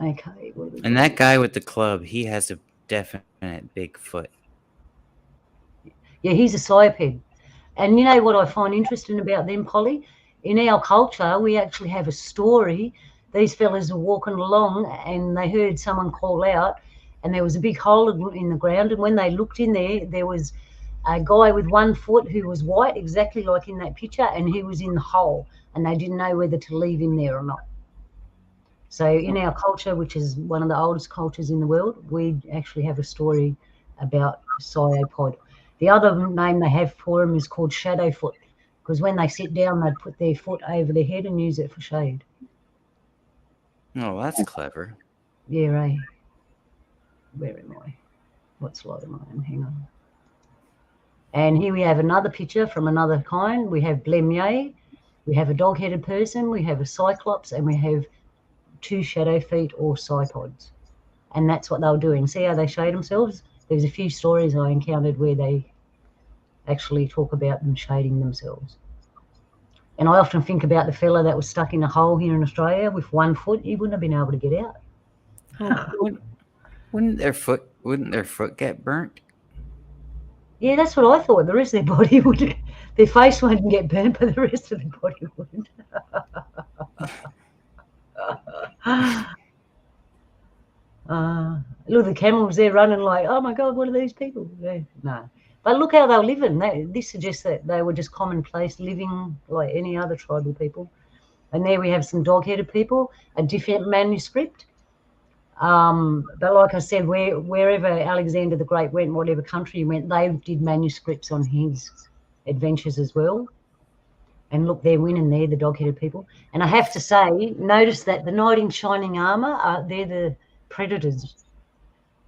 Okay. And that guy with the club, he has a definite big foot. Yeah, he's a cyoped. And you know what I find interesting about them, Polly? In our culture, we actually have a story. These fellas were walking along and they heard someone call out and there was a big hole in the ground. And when they looked in there, there was a guy with 1 foot who was white, exactly like in that picture, and he was in the hole and they didn't know whether to leave him there or not. So in our culture, which is one of the oldest cultures in the world, we actually have a story about cyopod. The other name they have for him is called shadowfoot, because when they sit down, they'd put their foot over their head and use it for shade. Oh, that's clever. Yeah, right. Where am I? What slide am I on? Hang on. And here we have another picture from another kind. We have blemnier, we have a dog-headed person, we have a cyclops, and we have 2 shadow feet or cypods. And that's what they were doing. See how they shade themselves? There's a few stories I encountered where they actually talk about them shading themselves. And I often think about the fella that was stuck in a hole here in Australia with 1 foot. He wouldn't have been able to get out. Wouldn't their foot get burnt? Yeah, that's what I thought. The rest of their body would, their face wouldn't get burnt, but the rest of their body wouldn't. Look, the camels, they're running like, oh my God, what are these people? No. But look how they're living. This suggests that they were just commonplace, living like any other tribal people. And there we have some dog-headed people, a different manuscript. But like I said, wherever Alexander the Great went, whatever country he went, they did manuscripts on his adventures as well. And look, they're winning there, the dog-headed people. And I have to say, notice that the knight in shining armour, they're the predators.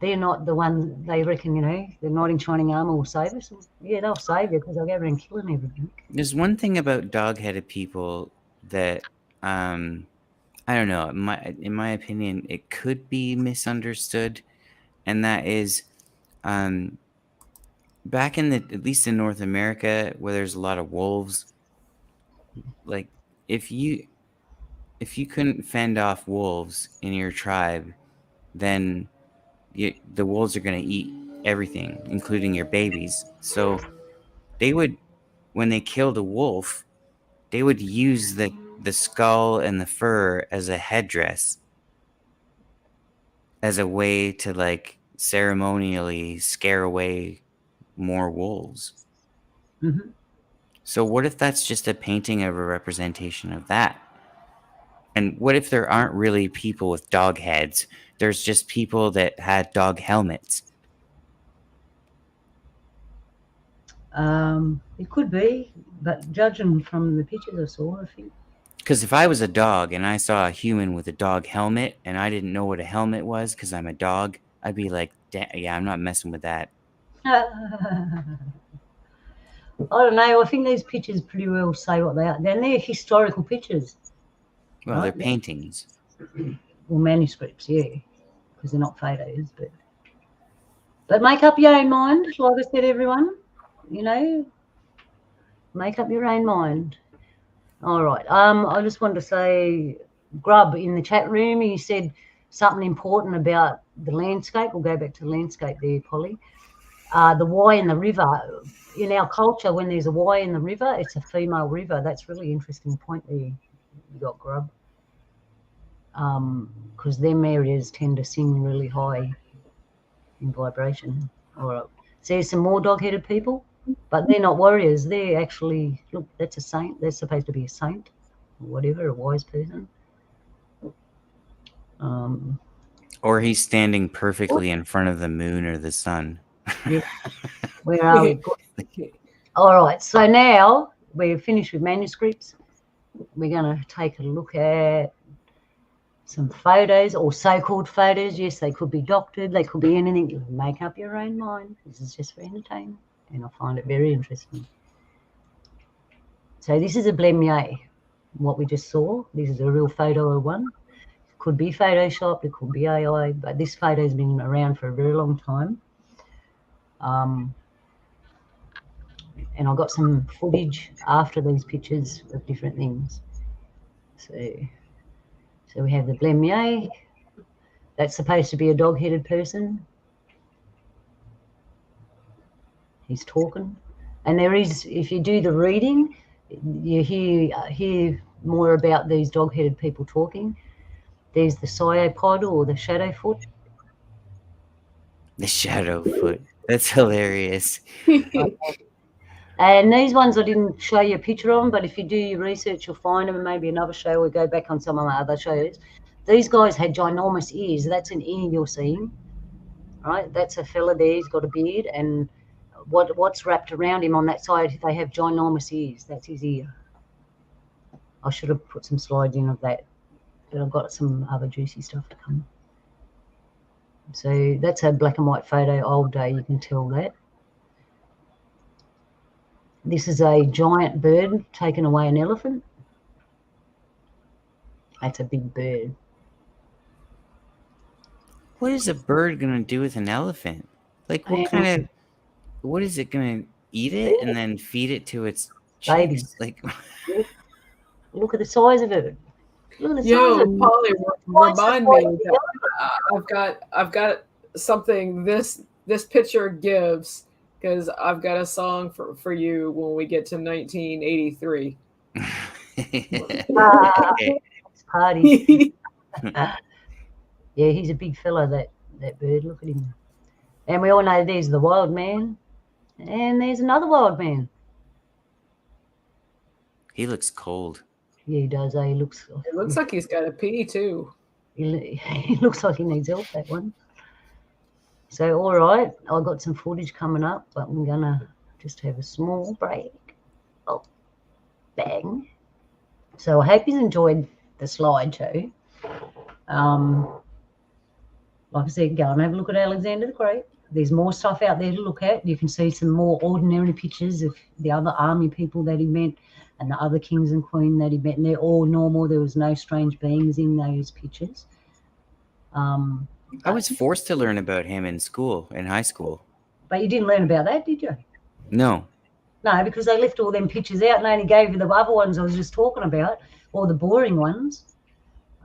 They're not the ones they reckon, the knight in shining armour will save us. Yeah, they'll save you because they'll go around killing everything. There's one thing about dog-headed people that, I don't know, in my opinion, it could be misunderstood. And that is, back in at least in North America, where there's a lot of wolves, like if you couldn't fend off wolves in your tribe, then the wolves are going to eat everything, including your babies. So they would, when they killed a wolf, they would use the skull and the fur as a headdress, as a way to like ceremonially scare away more wolves. Mm-hmm. So what if that's just a painting of a representation of that? And what if there aren't really people with dog heads? There's just people that had dog helmets. It could be, but judging from the pictures I saw, I think. Because if I was a dog and I saw a human with a dog helmet and I didn't know what a helmet was because I'm a dog, I'd be like, yeah, I'm not messing with that. I don't know. I think these pictures pretty well say what they are. They're historical pictures. Well, right? they're paintings. Or manuscripts, yeah, because they're not photos. But make up your own mind, like I said, everyone. You know, make up your own mind. All right. I just wanted to say, Grub in the chat room, he said something important about the landscape. We'll go back to the landscape there, Polly. The Y in the river. In our culture, when there's a Y in the river, it's a female river. That's really interesting point there. You got, Grub. Because them areas tend to sing really high in vibration. All right. So there's some more dog-headed people, but they're not warriors. They're actually, look, that's a saint. They're supposed to be a saint or whatever, a wise person. Or he's standing perfectly in front of the moon or the sun. Yeah. Where are we? All right. So now we're finished with manuscripts. We're going to take a look at some photos, or so-called photos. Yes, they could be doctored. They could be anything. You can make up your own mind. This is just for entertainment, and I find it very interesting. So this is a Blemier, what we just saw. This is a real photo of one. It could be photoshopped. It could be AI, but this photo has been around for a very long time. And I got some footage after these pictures of different things. So we have the Blemier. That's supposed to be a dog-headed person. He's talking. And there is, if you do the reading, you hear more about these dog-headed people talking. There's the Cyopod or the Shadowfoot. The Shadowfoot. That's hilarious. And these ones I didn't show you a picture of them, but if you do your research, you'll find them. And maybe another show, we'll go back on some of my other shows. These guys had ginormous ears. That's an ear you're seeing, right? That's a fella there. He's got a beard, and what's wrapped around him on that side, they have ginormous ears. That's his ear. I should have put some slides in of that, but I've got some other juicy stuff to come. So that's a black and white photo, old day. You can tell that. This is a giant bird taking away an elephant. That's a big bird. What is a bird going to do with an elephant? Like, what is it going to eat it and then feed it to its chicks? Like, look at the size of it. Look at the Yo, size of it. Polly, remind me that I've got something this picture gives, because I've got a song for you when we get to 1983. Party. Yeah, he's a big fella, that bird. Look at him. And we all know there's the wild man, and there's another wild man. He looks cold. Yeah, he does. He looks. It looks like he's got a pee too. He looks like he needs help, that one. So, all right, I've got some footage coming up, but I'm gonna just have a small break. Oh, bang. So I hope you enjoyed the slideshow. Like I said, go and have a look at Alexander the Great. There's more stuff out there to look at. You can see some more ordinary pictures of the other army people that he met and the other kings and queen that he met, and they're all normal. There was no strange beings in those pictures. I was forced to learn about him in school, in high school. But you didn't learn about that, did you? No. No, because they left all them pictures out and only gave you the other ones I was just talking about, or the boring ones,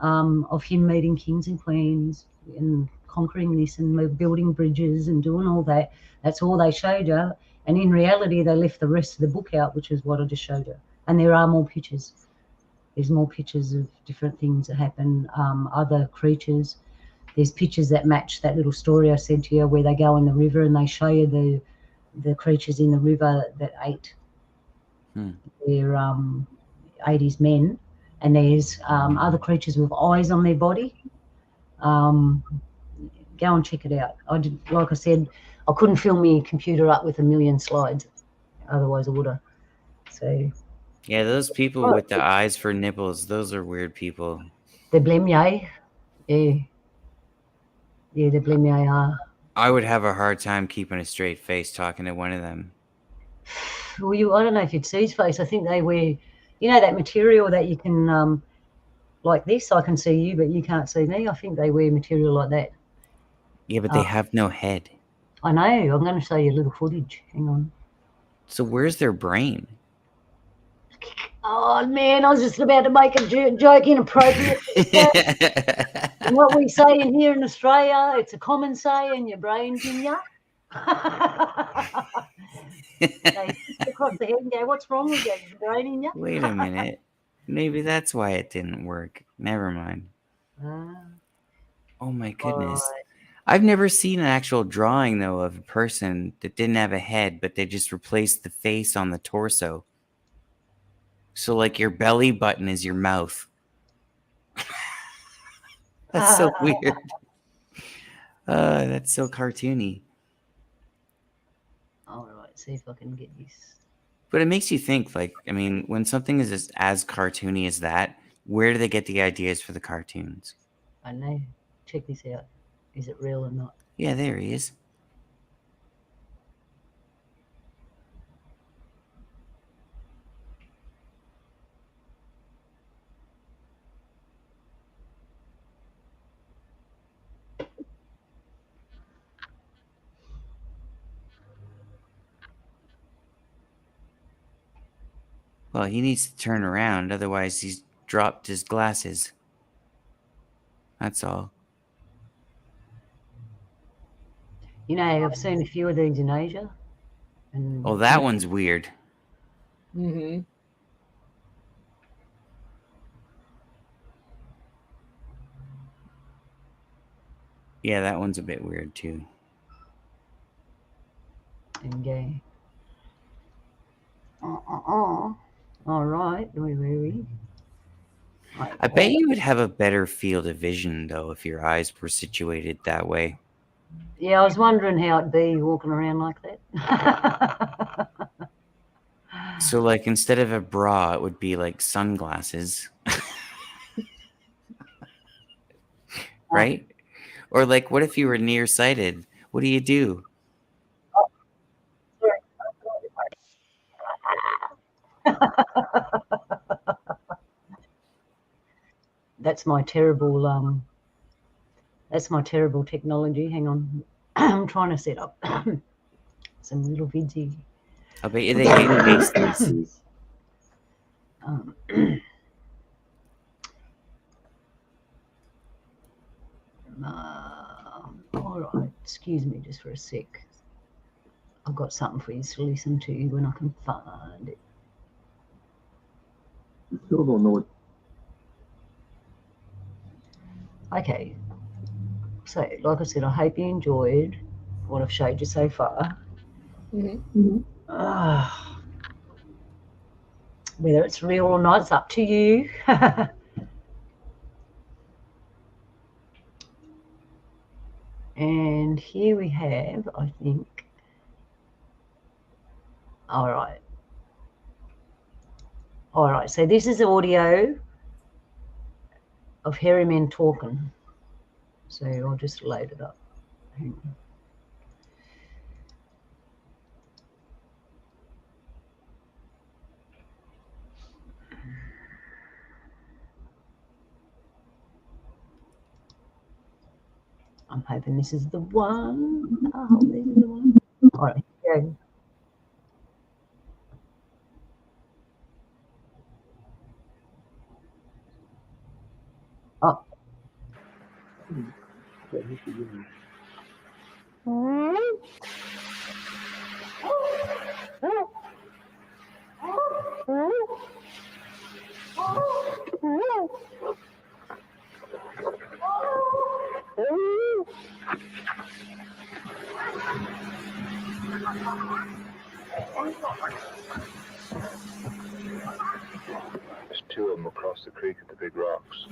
of him meeting kings and queens and conquering this and building bridges and doing all that. That's all they showed you. And in reality, they left the rest of the book out, which is what I just showed you. And there are more pictures. There's more pictures of different things that happen, other creatures. there's pictures that match that little story I sent to you where they go in the river and they show you the creatures in the river that ate their 80s men, and there's other creatures with eyes on their body. Go and check it out. Like I said, I couldn't fill my computer up with 1 million slides, otherwise I would have. So yeah, those people with the eyes for nipples, those are weird people. The blemye, yeah, the blemye are. I would have a hard time keeping a straight face talking to one of them. Well, I don't know if you'd see his face. I think they wear, that material that you can, like this, I can see you, but you can't see me. I think they wear material like that. Yeah, but they have no head. I know. I'm going to show you a little footage. Hang on. So where's their brain? Oh, man, I was just about to make a joke inappropriate. What we say in here in Australia, it's a common saying, your brain's in ya. They across the head and go, what's wrong with you? Your brain in ya? Wait a minute. Maybe that's why it didn't work. Never mind. Oh, my goodness. Right. I've never seen an actual drawing, though, of a person that didn't have a head, but they just replaced the face on the torso. So, like, your belly button is your mouth. That's so weird. That's so cartoony. All right, see if I can get this. But it makes you think, like, I mean, when something is as cartoony as that, where do they get the ideas for the cartoons? I know. Check this out. Is it real or not? Yeah, there he is. Well, he needs to turn around, otherwise he's dropped his glasses. That's all. I've seen a few of these in Asia. And Oh, that one's weird. Mm-hmm. Yeah, that one's a bit weird, too. And gay. All right. Where were we? I bet you would have a better field of vision, though, if your eyes were situated that way. Yeah, I was wondering how it'd be walking around like that. So, like, instead of a bra, it would be like sunglasses. Right? Or, like, what if you were nearsighted? What do you do? That's my terrible technology. Hang on. I'm trying to set up some little vidsy. I bet you they hate pasties. All right, excuse me just for a sec. I've got something for you to listen to when I can find it. I still don't know what. Okay, so like I said, I hope you enjoyed what I've showed you so far. Whether it's real or not, it's up to you. And here we have, I think, all right, so this is audio of hairy men talking. So I'll just load it up. Hang on. I'm hoping this is the one. I hope this is the one. All right, here we go. Oh. There's two of them across the creek at the big rocks.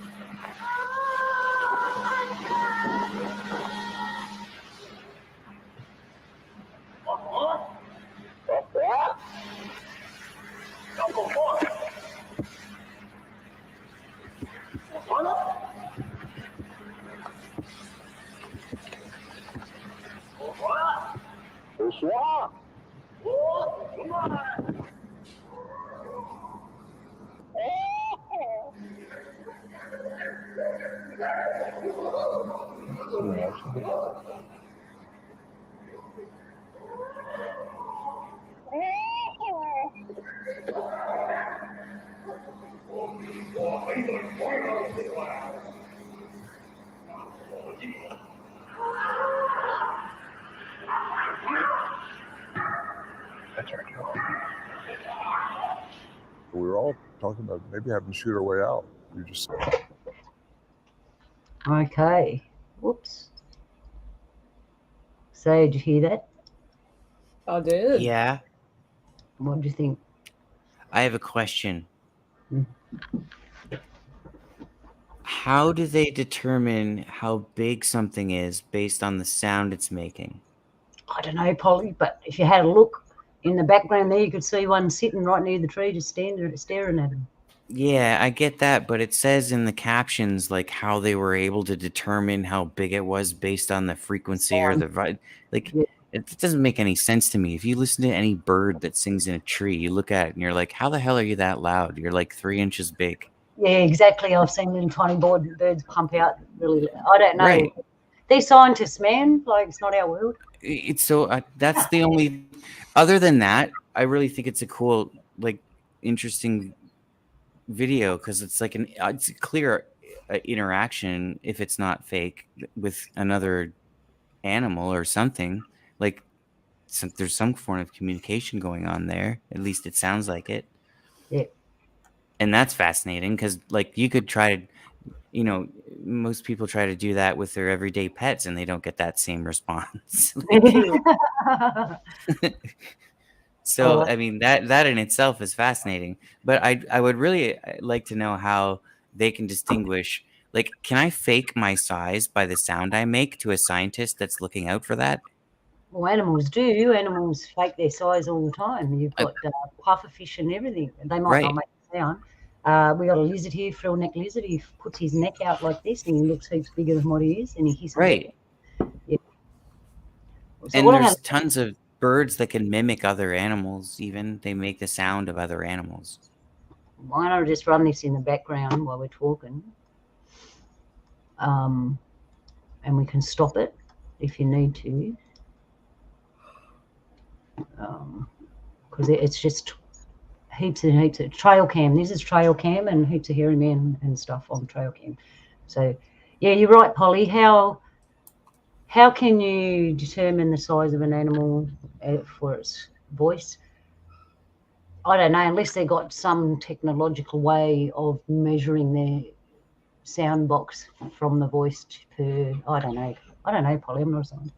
We were all talking about maybe having to shoot our way out. You just Okay. Whoops. So, did you hear that? I did. Yeah. What do you think? I have a question. Hmm. How do they determine how big something is based on the sound it's making? I don't know, Polly, but if you had a look in the background there, you could see one sitting right near the tree, just staring at him. Yeah, I get that, but it says in the captions like how they were able to determine how big it was based on the frequency or the like. Yeah. It doesn't make any sense to me. If you listen to any bird that sings in a tree, you look at it and you're like, how the hell are you that loud? You're like 3 inches big. Yeah, exactly. I've seen little tiny birds pump out really. I don't know. Right. They're scientists, man. Like, it's not our world. It's so that's the only. Other than that, I really think it's a cool, like, interesting video because it's like it's a clear interaction if it's not fake with another animal or something. Like, there's some form of communication going on there. At least it sounds like it. Yeah. And that's fascinating because, like, you could try to, most people try to do that with their everyday pets and they don't get that same response. So, I mean, that in itself is fascinating. But I would really like to know how they can distinguish. Like, can I fake my size by the sound I make to a scientist that's looking out for that? Well, animals do. Animals fake their size all the time. You've got pufferfish and everything. They might not make a sound. We got a lizard here, frill-neck lizard. He puts his neck out like this and he looks heaps bigger than what he is and he hisses. Right. Yeah. So and there's tons of birds that can mimic other animals even. They make the sound of other animals. Why don't I just run this in the background while we're talking? And we can stop it if you need to. Because it's just heaps and heaps of trail cam. This is trail cam and heaps of hairy men and stuff on trail cam. So, yeah, you're right, Polly. How can you determine the size of an animal for its voice? I don't know, unless they've got some technological way of measuring their sound box from the voice per. I don't know, Polly. I'm not a scientist.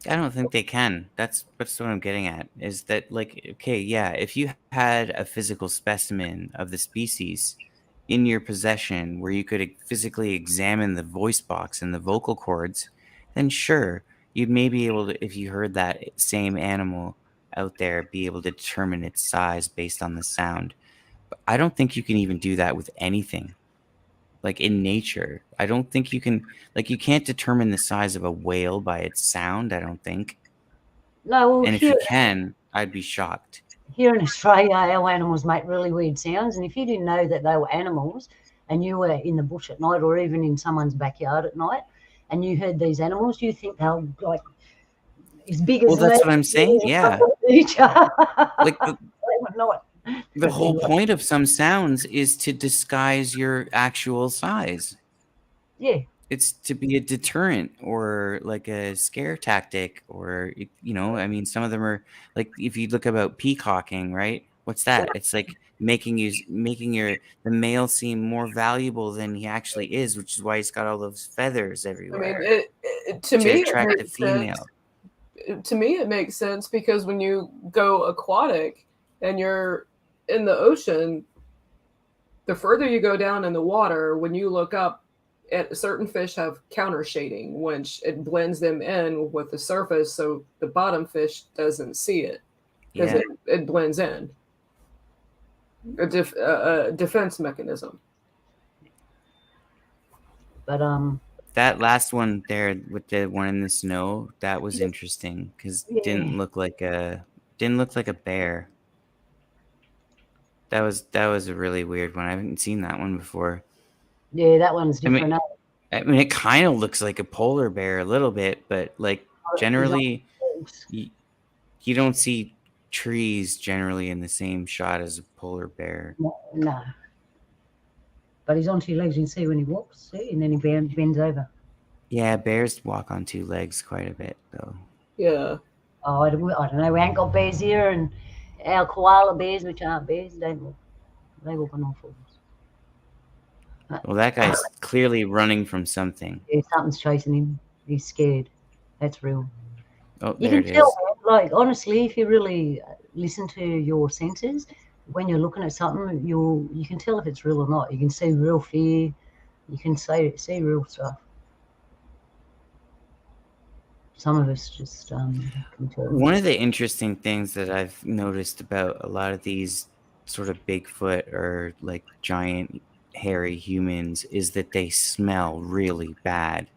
I don't think they can. That's what I'm getting at, is that, like, okay, yeah, if you had a physical specimen of the species in your possession where you could physically examine the voice box and the vocal cords, then sure, you'd maybe be able to, if you heard that same animal out there, be able to determine its size based on the sound. But I don't think you can even do that with anything. Like, in nature, I don't think you can, like, you can't determine the size of a whale by its sound, I don't think. No, well, and if you can, I'd be shocked. Here in Australia, our animals make really weird sounds, and if you didn't know that they were animals and you were in the bush at night or even in someone's backyard at night and you heard these animals, you think they're like as big as that's what I'm saying. Yeah. Like the whole point of some sounds is to disguise your actual size. Yeah. It's to be a deterrent or like a scare tactic, or, I mean, some of them are like, if you look about peacocking, right? What's that? It's like making the male seem more valuable than he actually is, which is why he's got all those feathers everywhere. I mean, to me, attract the female. to me, it makes sense because when you go aquatic and you're in the ocean, the further you go down in the water, when you look up, certain fish have counter shading, which it blends them in with the surface, so the bottom fish doesn't see it because it blends in. A defense mechanism. But that last one there with the one in the snow, that was interesting because it didn't look like a bear. That was a really weird one. I haven't seen that one before. Yeah, that one's different. I mean, it kind of looks like a polar bear a little bit, but like generally, you don't see trees generally in the same shot as a polar bear. No. But he's on two legs. You can see when he walks, see, and then he bends over. Yeah, bears walk on two legs quite a bit, though. Yeah. Oh, I don't know. We ain't got bears here, and our koala bears, which aren't bears, they walk on all fours. Well, that guy's clearly running from something. Yeah, something's chasing him. He's scared. That's real. Oh, you there can it tell, is. like, honestly, if you really listen to your senses, when you're looking at something, you can tell if it's real or not. You can see real fear. You can see real stuff. Some of us just can tell. One of the interesting things that I've noticed about a lot of these sort of Bigfoot or like giant hairy humans is that they smell really bad.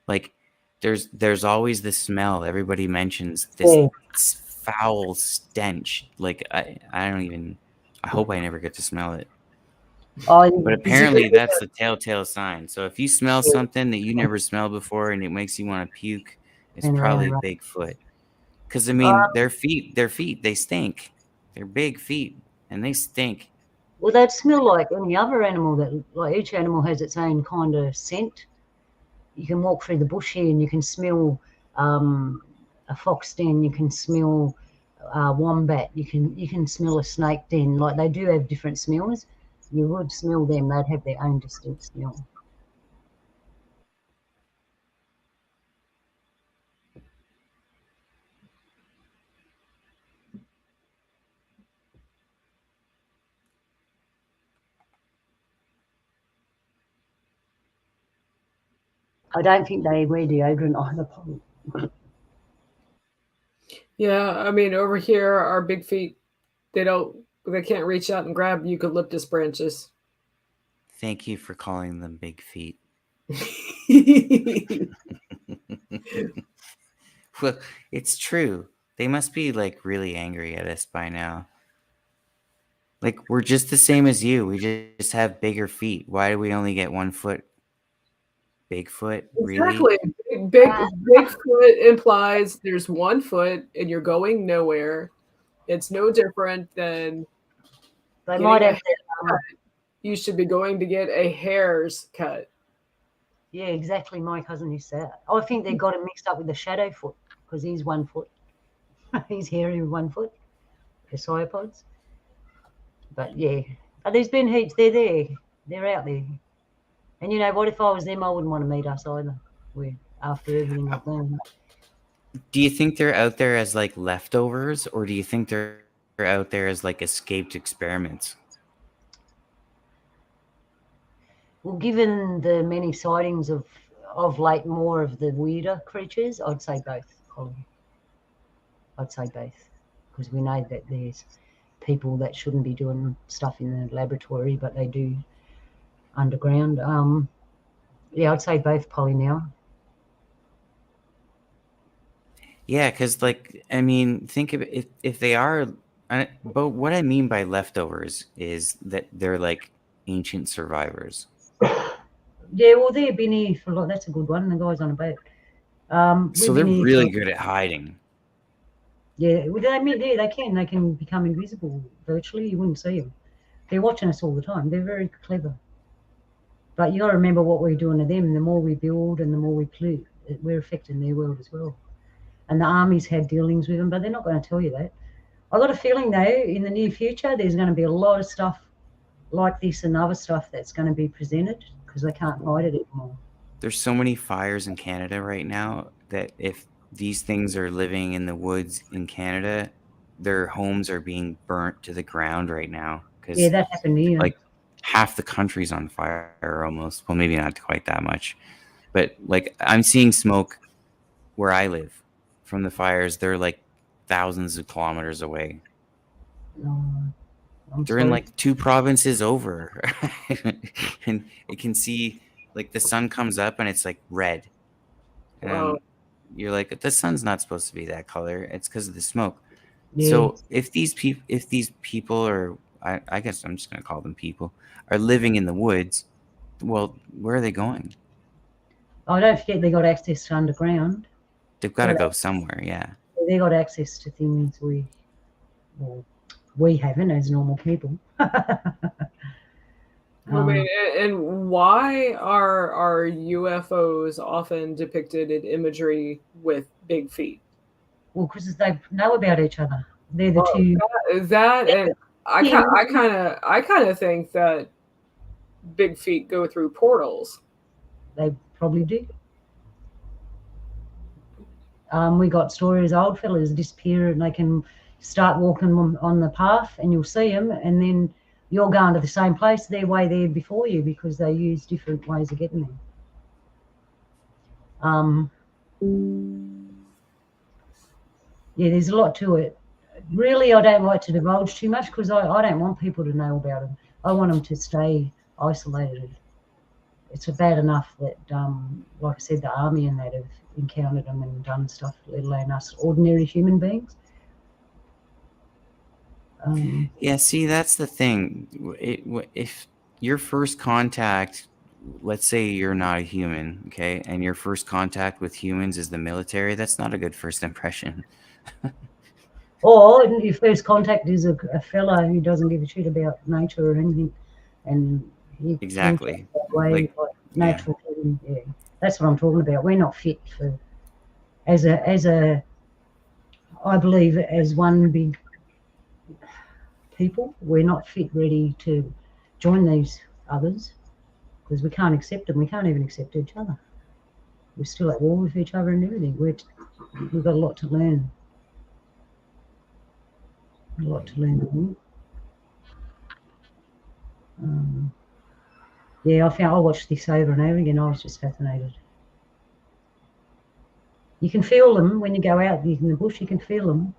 Like there's always the smell. Everybody mentions this foul stench. Like I hope I never get to smell it. But apparently that's the telltale sign. So if you smell something that you never smelled before and it makes you want to puke, it's probably Bigfoot. Because I mean, their feet, they stink. They're big feet and they stink. Well, they'd smell like any other animal. That like each animal has its own kind of scent. You can walk through the bush here and you can smell a fox den. You can smell wombat. You can smell a snake den. Like they do have different smells. You would smell them. They'd have their own distinct smell. I don't think they wear deodorant either, probably. Yeah, I mean, over here, our big feet, they can't reach out and grab eucalyptus branches. Thank you for calling them big feet. Well, it's true. They must be like really angry at us by now. Like we're just the same as you. We just have bigger feet. Why do we only get 1 foot? Bigfoot, exactly. Really? Bigfoot implies there's 1 foot and you're going nowhere. It's no different than they might have you should be going to get a hair's cut. Yeah, exactly. My cousin used that. I think they got him mixed up with the shadow foot because he's 1 foot. He's hairy with 1 foot. The sauropods. But yeah, there's been heaps. They're there. They're out there. And you know what? If I was them, I wouldn't want to meet us either. After everything I've done. Do you think they're out there as like leftovers, or do you think they're out there as like escaped experiments? Well, given the many sightings of late, more of the weirder creatures, I'd say both, Colin. I'd say both, because we know that there's people that shouldn't be doing stuff in the laboratory, but they do underground. Yeah, I'd say both, Polly, now. Yeah, because like, I mean, think of it, if they are, but what I mean by leftovers is that they're like ancient survivors. Yeah, well, they've been here for like, that's a good one. The guy's on a boat. So they're really good at hiding. Yeah, they can become invisible virtually. You wouldn't see them. They're watching us all the time. They're very clever. But you got to remember what we're doing to them. The more we build and the more we pollute, we're affecting their world as well. And the armies had dealings with them, but they're not going to tell you that. I got a feeling, though, in the near future, there's going to be a lot of stuff like this and other stuff that's going to be presented because they can't hide it anymore. There's so many fires in Canada right now that if these things are living in the woods in Canada, their homes are being burnt to the ground right now because Yeah, that happened here. like half the country's on fire almost. Well, maybe not quite that much, but like I'm seeing smoke where I live from the fires. They're like thousands of kilometers away. I'm They're sorry. in like 2 provinces over. And you can see like the sun comes up and it's like red. And Wow. you're like, the sun's not supposed to be that color. It's because of the smoke. Yeah. So if these people are, I guess I'm just gonna call them people, are living in the woods, well, where are they going? Oh, don't forget they got access to underground. They've got to go somewhere. Yeah. They got access to things we haven't as normal people. I mean, and why are UFOs often depicted in imagery with big feet? Well, because they know about each other. They're the two. That and I kind of think that big feet go through portals. They probably do. We got stories old fellas disappear and they can start walking on the path and you'll see them, and then you're going to the same place. They're way there before you because they use different ways of getting there. Yeah, there's a lot to it. Really, I don't like to divulge too much because I don't want people to know about them. I want them to stay isolated. It's bad enough that, like I said, the army and that have encountered them and done stuff, let alone us ordinary human beings. Yeah, see, that's the thing. If your first contact, let's say you're not a human, okay, and your first contact with humans is the military, that's not a good first impression. Or your first contact is a fella who doesn't give a shit about nature or anything, and he Exactly. that way, like natural thing. Yeah, that's what I'm talking about. We're not fit for as a I believe as one big people. We're not fit, ready to join these others because we can't accept them. We can't even accept each other. We're still at war with each other and everything. We've got a lot to learn. A lot to learn. Yeah, I watched this over and over again. I was just fascinated. You can feel them when you go out in the bush. You can feel them.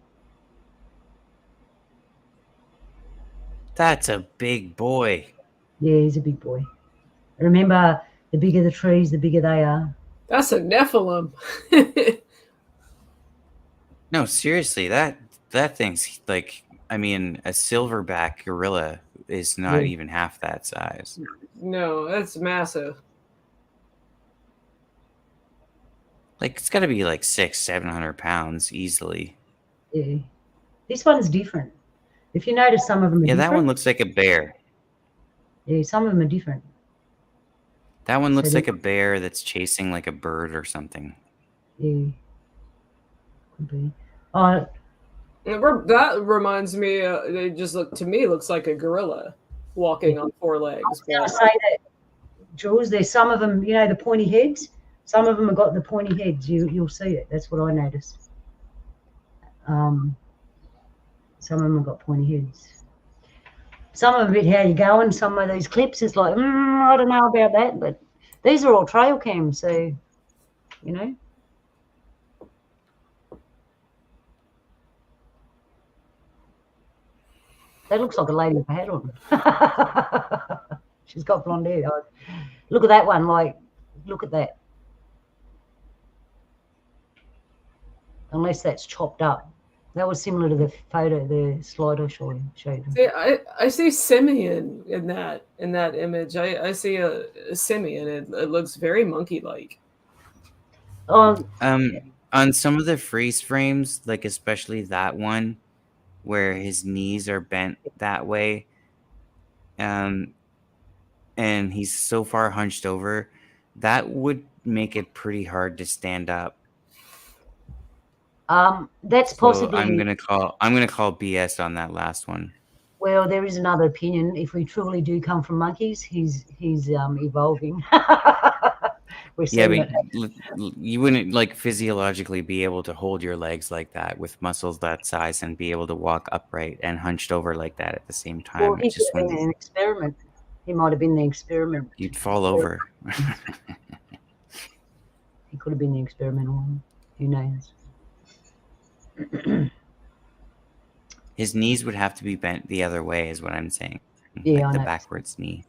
That's a big boy. Yeah, he's a big boy. Remember, the bigger the trees, the bigger they are. That's a Nephilim. No, seriously, that thing's like, I mean, a silverback gorilla is not even half that size. No, that's massive. Like, it's got to be like 600-700 pounds easily. Yeah, this one's different. If you notice, some of them are different. That one looks like a bear. Yeah, some of them are different. That one looks like a bear that's chasing like a bird or something. Yeah, could be. That reminds me. It just looks like a gorilla walking on 4 legs. I was going to say that, Jules. There's some of them, the pointy heads. Some of them have got the pointy heads. You'll see it. That's what I noticed. Some of them have got pointy heads. Some of it, how you going? Some of these clips is like, I don't know about that, but these are all trail cams, so That looks like a lady with a hat on. She's got blonde hair. Look at that one. Look at that. Unless that's chopped up. That was similar to the photo, the slide I showed you. See, I see simian in that image. I see a simian. It looks very monkey-like. On some of the freeze frames, like especially that one where his knees are bent that way, and he's so far hunched over, that would make it pretty hard to stand up. That's possibly. So I'm gonna call BS on that last one. Well, there is another opinion. If we truly do come from monkeys, he's evolving We're Yeah, seeing but you wouldn't like physiologically be able to hold your legs like that with muscles that size and be able to walk upright and hunched over like that at the same Well, time. he It could just have been wouldn't. an experiment. He might have been the experiment. You'd fall over. He could have been the experimental one. Who knows? His knees would have to be bent the other way, is what I'm saying. Yeah, like I the know. backwards knee.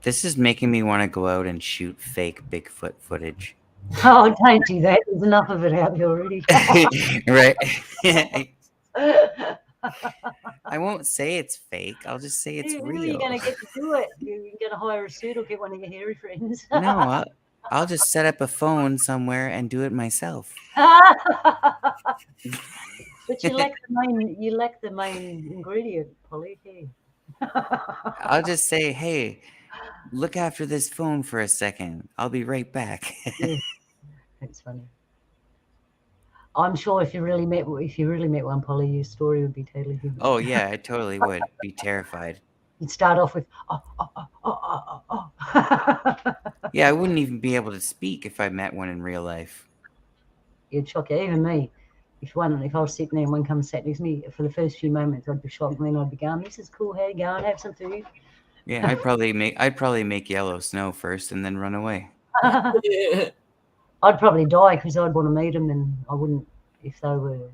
This is making me want to go out and shoot fake Bigfoot footage. Oh, don't do that. There's enough of it out there already. Right? I won't say it's fake. I'll just say it's Who are real. you going to get to do it? You're going to hire a suit or get one of your hairy friends? No, I'll just set up a phone somewhere and do it myself. But you lack the main ingredient, Polly. Here. I'll just say, hey, look after this phone for a second. I'll be right back. Yeah, that's funny. I'm sure if you really met one, Polly, your story would be totally different. Oh yeah, I totally would be terrified. You'd start off with oh. Yeah, I wouldn't even be able to speak if I met one in real life. You'd shock you, even me. If I was sitting there and one comes sat next to me, for the first few moments I'd be shocked, and then I'd be going, "This is cool. How you going? Have some food." Yeah, I'd probably make yellow snow first and then run away. Yeah. I'd probably die because I'd want to meet them, and I wouldn't if they were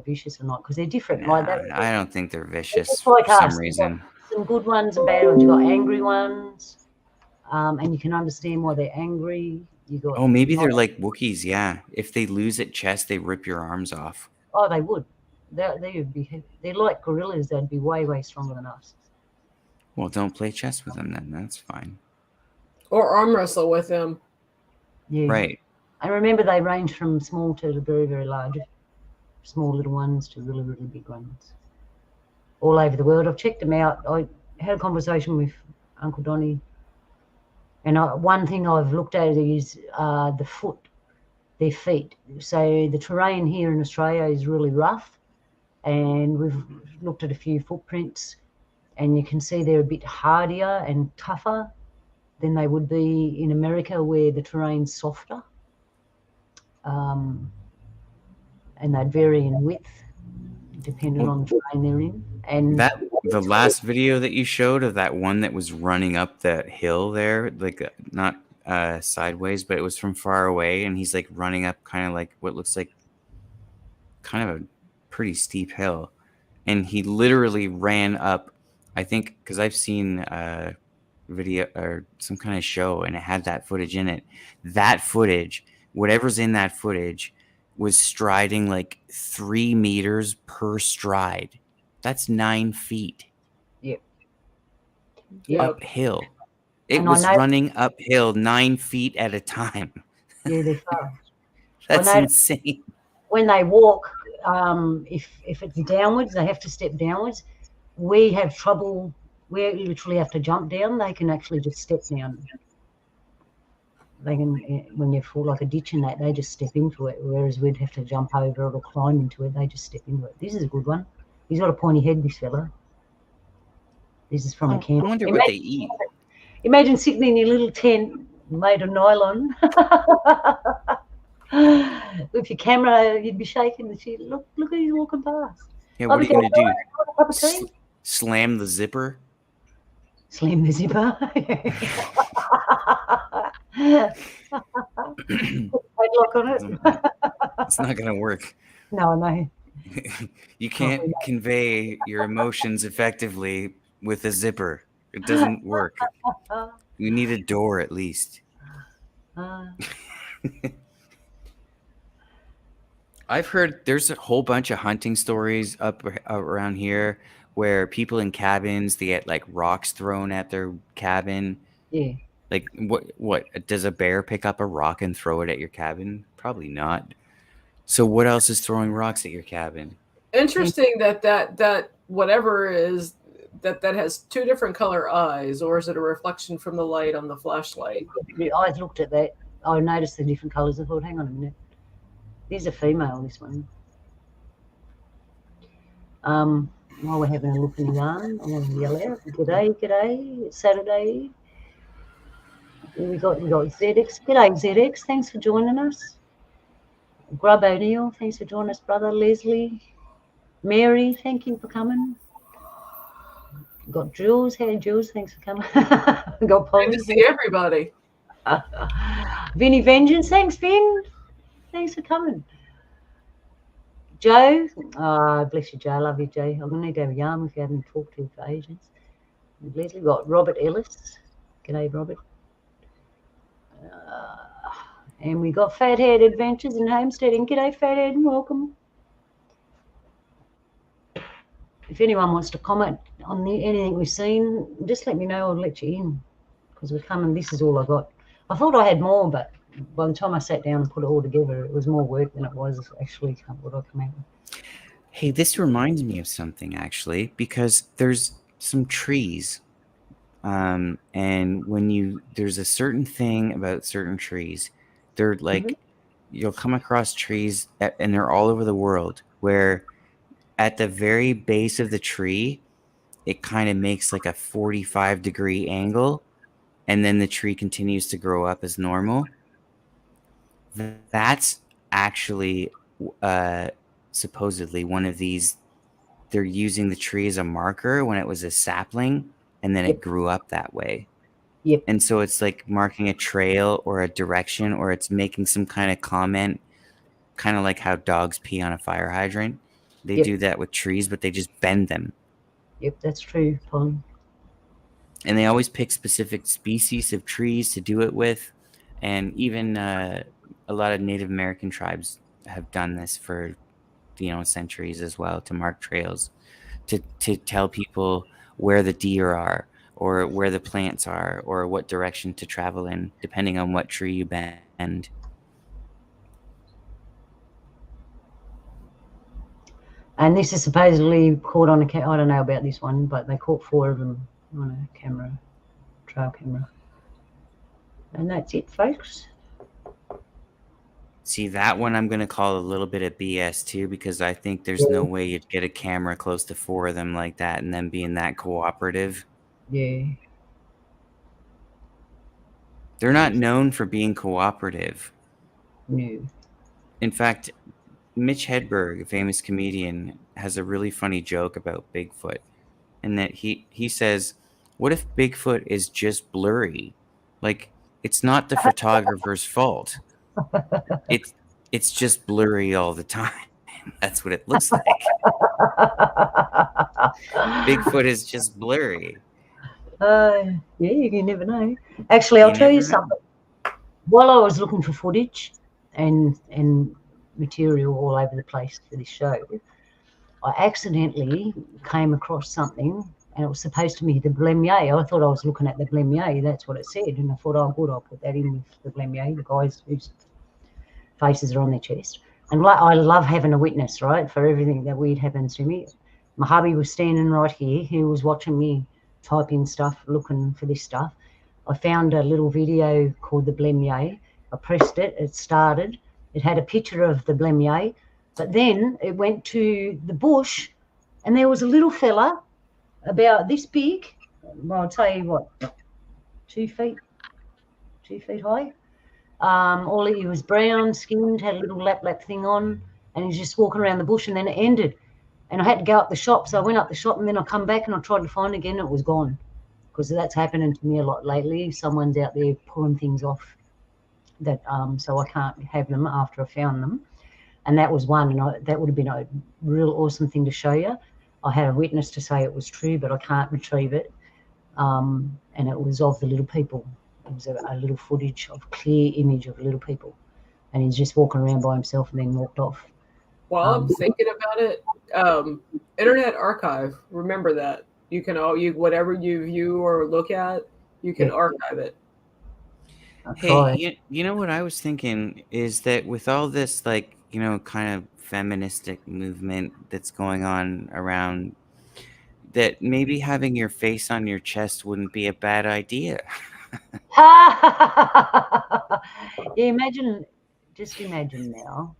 vicious or not, because they're different. Nah, like that. I don't think they're vicious It's for like some us. reason. Some good ones and bad ones. You got angry ones, and you can understand why they're angry. You got Oh, maybe they're like Wookiees. Yeah, if they lose at chess, they rip your arms off. Oh, they would. They're like gorillas. They'd be way stronger than us. Well, don't play chess with them then. That's fine. Or arm wrestle with them. Yeah. Right. I remember they range from small to very large, small little ones to really big ones, all over the world. I've checked them out. I had a conversation with Uncle Donnie, and one thing I've looked at is their feet. So the terrain here in Australia is really rough, and we've looked at a few footprints, and you can see they're a bit hardier and tougher than they would be in America, where the terrain's softer. And they'd vary in width depending on the terrain they're in. And the last video that you showed of that one that was running up that hill there, like not sideways, but it was from far away, and he's like running up kind of like what looks like kind of a pretty steep hill, and he literally ran up. I think because I've seen video or some kind of show, and it had that footage in it. That footage, whatever's in that footage, was striding like 3 meters per stride. That's 9 feet. Yep. Uphill. It And was running uphill 9 feet at a time. Yeah, they're fast. That's insane. When they walk, if it's downwards, they have to step downwards. We have trouble. We literally have to jump down. They can actually just step down. They can, when you fall like a ditch in that, they just step into it, whereas we'd have to jump over it or climb into it. They just step into it. This is a good one. He's got a pointy head, this fella. This is from a camp. I wonder what they eat. Imagine sitting in your little tent made of nylon with your camera. You'd be shaking the shit. Look who's walking past. Yeah, what are you going to do? A cup of tea? Slam the zipper? Slam the zipper. Padlock on it. It's not going to work. No, I know. You can't convey your emotions effectively with a zipper. It doesn't work. You need a door at least. I've heard there's a whole bunch of hunting stories up around here where people in cabins, they get like rocks thrown at their cabin. Yeah. Like what does a bear pick up a rock and throw it at your cabin? Probably not. So what else is throwing rocks at your cabin? Interesting that whatever is that has 2 different color eyes, or is it a reflection from the light on the flashlight? I looked at that. I noticed the different colours. I thought, hang on a minute. There's a female, this one. While we're having a look in the yarn, I want to yell out, "G'day, g'day, it's Saturday." We got ZX. G'day, ZX. Thanks for joining us. Grub O'Neill, thanks for joining us, brother. Leslie, Mary, thank you for coming. Got Jules. Hey, Jules, thanks for coming. Got Polly. Good to see everybody. Vinny Vengeance, thanks, Vin. Thanks for coming. Joe, bless you, Joe. I love you, Joe. I'm going to need to have a yarn with you. I haven't talked to you for ages. And Leslie, got Robert Ellis. G'day, Robert. And we got Fathead Adventures in Homesteading. G'day, Fathead, and welcome. If anyone wants to comment on anything we've seen, just let me know. I'll let you in because we're coming. This is all I got. I thought I had more, but by the time I sat down and put it all together, it was more work than it was actually what I come out with. Hey, this reminds me of something actually, because there's some trees. And when there's a certain thing about certain trees, they're like, you'll come across trees and they're all over the world where at the very base of the tree, it kind of makes like a 45-degree angle, and then the tree continues to grow up as normal. That's actually supposedly one of these. They're using the tree as a marker when it was a sapling, and then it grew up that way. Yep. And so it's like marking a trail or a direction, or it's making some kind of comment, kind of like how dogs pee on a fire hydrant. They do that with trees, but they just bend them. Yep, that's true, Pon. And they always pick specific species of trees to do it with. And even a lot of Native American tribes have done this for, centuries as well, to mark trails, to tell people where the deer are, or where the plants are, or what direction to travel in, depending on what tree you bend. And this is supposedly caught on a I don't know about this one, but they caught 4 of them on a camera, trail camera. And that's it, folks. See, that one I'm going to call a little bit of BS too, because I think there's no way you'd get a camera close to 4 of them like that and then being that cooperative. Yeah. They're not known for being cooperative. No. In fact, Mitch Hedberg, a famous comedian, has a really funny joke about Bigfoot, and that he says, what if Bigfoot is just blurry? Like, it's not the photographer's fault. It's just blurry all the time. That's what it looks like. Bigfoot is just blurry. Yeah, you never know. Actually, I'll tell you something. While I was looking for footage and material all over the place for this show, I accidentally came across something, and it was supposed to be the Blemier. I thought I was looking at the Blemier. That's what it said, and I thought, oh, good, I'll put that in with the Blemier, the guys whose faces are on their chest. And I love having a witness, right, for everything that weird happens to me. My hubby was standing right here. He was watching me type in stuff, looking for this stuff. I found a little video called the Blemier. I pressed it. It started. It had a picture of the Blemier, but then it went to the bush, and there was a little fella about this big. Well, I'll tell you what, 2 feet high. He was brown skinned, had a little lap thing on, and he was just walking around the bush, and then it ended. And I had to go up the shop, so I went up the shop, and then I come back and I tried to find it again, and it was gone. Because that's happening to me a lot lately. Someone's out there pulling things off that, so I can't have them after I found them. And that was one, and that would have been a real awesome thing to show you. I had a witness to say it was true, but I can't retrieve it. And it was of the little people. It was a little footage of clear image of little people, and he's just walking around by himself and then walked off. While I'm thinking about it, Internet Archive. Remember that you can whatever you view or look at, you can archive it. Hey, you know what I was thinking is that with all this, kind of feministic movement that's going on around, that maybe having your face on your chest wouldn't be a bad idea. Yeah, just imagine now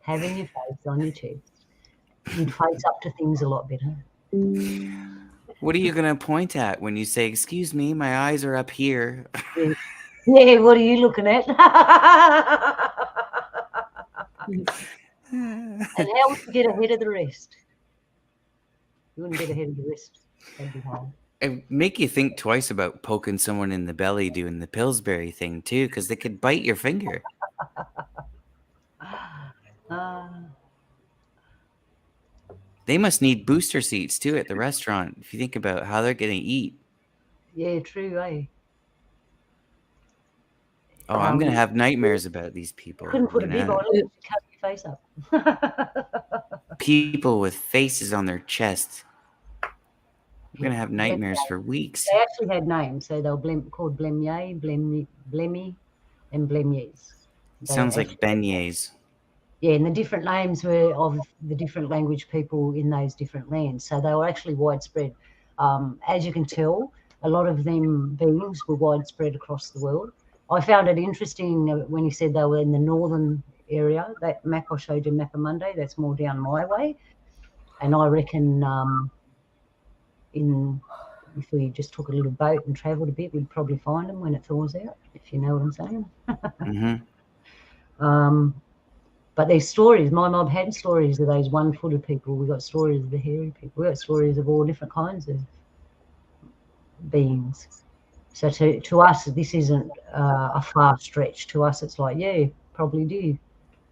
having your face on your chest. you'd face up to things a lot better. What are you going to point at when you say, "Excuse me, my eyes are up here"? Yeah, what are you looking at? And how would you get ahead of the rest? You wouldn't get ahead of the rest. That'd be hard. It make you think twice about poking someone in the belly doing the Pillsbury thing too, because they could bite your finger. They must need booster seats too at the restaurant. If you think about how they're going to eat. Yeah, true, eh? Oh, I'm going to have nightmares about these people. Couldn't put a bib on it. Cut your face up. People with faces on their chest. I'm going to have nightmares for weeks. They actually had names, so they were called Blemye, Blemmy, and Blemyes. It sounds like beignets. Yeah, and the different names were of the different language people in those different lands. So they were actually widespread. As you can tell, a lot of them beings were widespread across the world. I found it interesting when he said they were in the northern area. That map I showed you, Mappa Monday, that's more down my way. And I reckon if we just took a little boat and travelled a bit, we'd probably find them when it thaws out, if you know what I'm saying. Mm-hmm. But there's stories. My mob had stories of those one-footed people. We got stories of the hairy people. We got stories of all different kinds of beings. So to us, this isn't a far stretch. To us, it's like, yeah, probably do.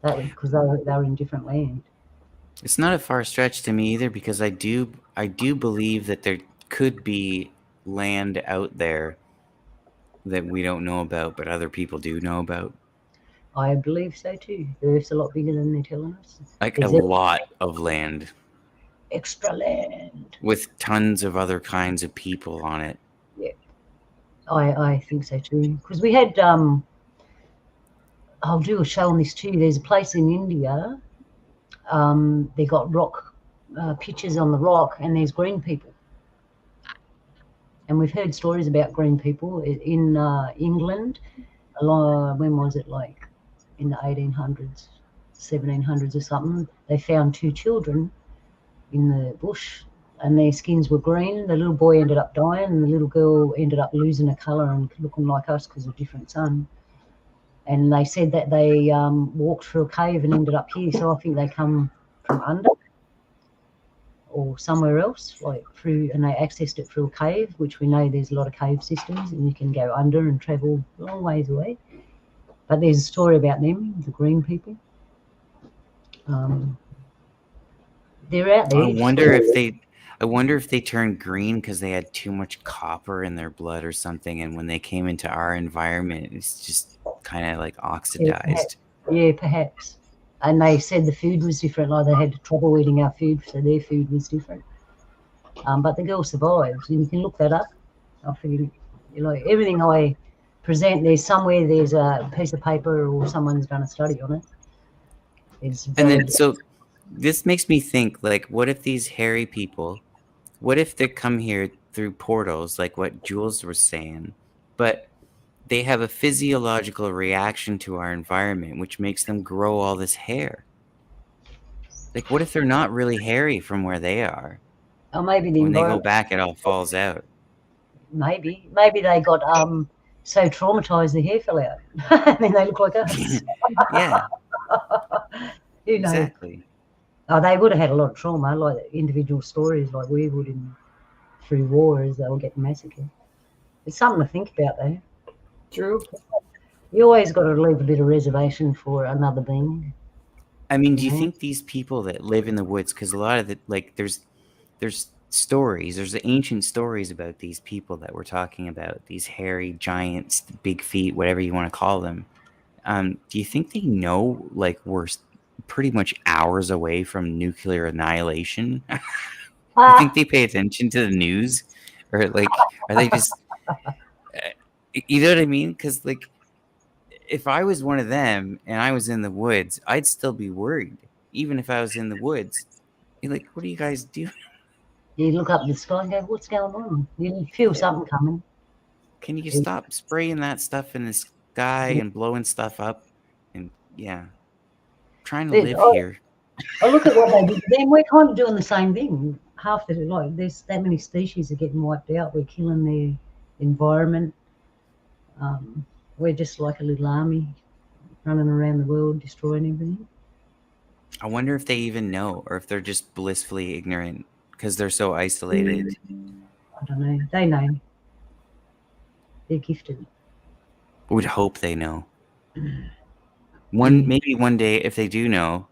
Because they were in different land. It's not a far stretch to me either, because I do believe that there could be land out there that we don't know about, but other people do know about. I believe so too. The Earth's a lot bigger than they're telling us. Like there's a lot of land. Extra land. With tons of other kinds of people on it. Yeah. I think so too. Because we had, I'll do a show on this too. There's a place in India, they got rock pictures on the rock, and there's green people. And we've heard stories about green people in England. When was it, like in the 1800s, 1700s or something? They found 2 children in the bush, and their skins were green. The little boy ended up dying, and the little girl ended up losing her colour and looking like us because of different sun. And they said that they walked through a cave and ended up here. So I think they come from under or somewhere else, like through, and they accessed it through a cave, which we know there's a lot of cave systems, and you can go under and travel a long ways away. But there's a story about them, the green people. They're out there. I wonder if they turned green because they had too much copper in their blood or something, and when they came into our environment, it's just kind of like oxidized. Yeah, perhaps. And they said the food was different, like they had trouble eating our food, so their food was different. But the girl survived, and you can look that up. I figure, everything I present, there's a piece of paper or someone's done a study on it. So this makes me think, like, what if these hairy people, what if they come here through portals, like what Jules was saying, but they have a physiological reaction to our environment, which makes them grow all this hair? Like, what if they're not really hairy from where they are? Or maybe when they go back, it all falls out. Maybe they got so traumatized the hair fell out, and then they look like us. Yeah. You know. Exactly. Oh, they would have had a lot of trauma, like individual stories, like we would through war as they were getting massacred. It's something to think about, though. True. You always got to leave a bit of reservation for another being. I mean, do you think these people that live in the woods, because a lot of there's stories, there's ancient stories about these people that we're talking about, these hairy giants, big feet, whatever you want to call them. Do you think they know, like, we're pretty much hours away from nuclear annihilation? You think they pay attention to the news? Or, like, are they just... you know what I mean? Because, like, if I was one of them and I was in the woods, I'd still be worried. Even if I was in the woods. You're like, what are you guys doing? You look up in the sky and go, what's going on? You feel something coming. Can you stop spraying that stuff in the sky and blowing stuff up? And, trying to live here. I look at what they did then. We're kind of doing the same thing. Half the like, there's that many species are getting wiped out. We're killing the environment. We're just like a little army running around the world destroying everything. I wonder if they even know, or if they're just blissfully ignorant because they're so isolated. I don't know. They know. They're gifted. Would hope they know. Maybe one day, if they do know,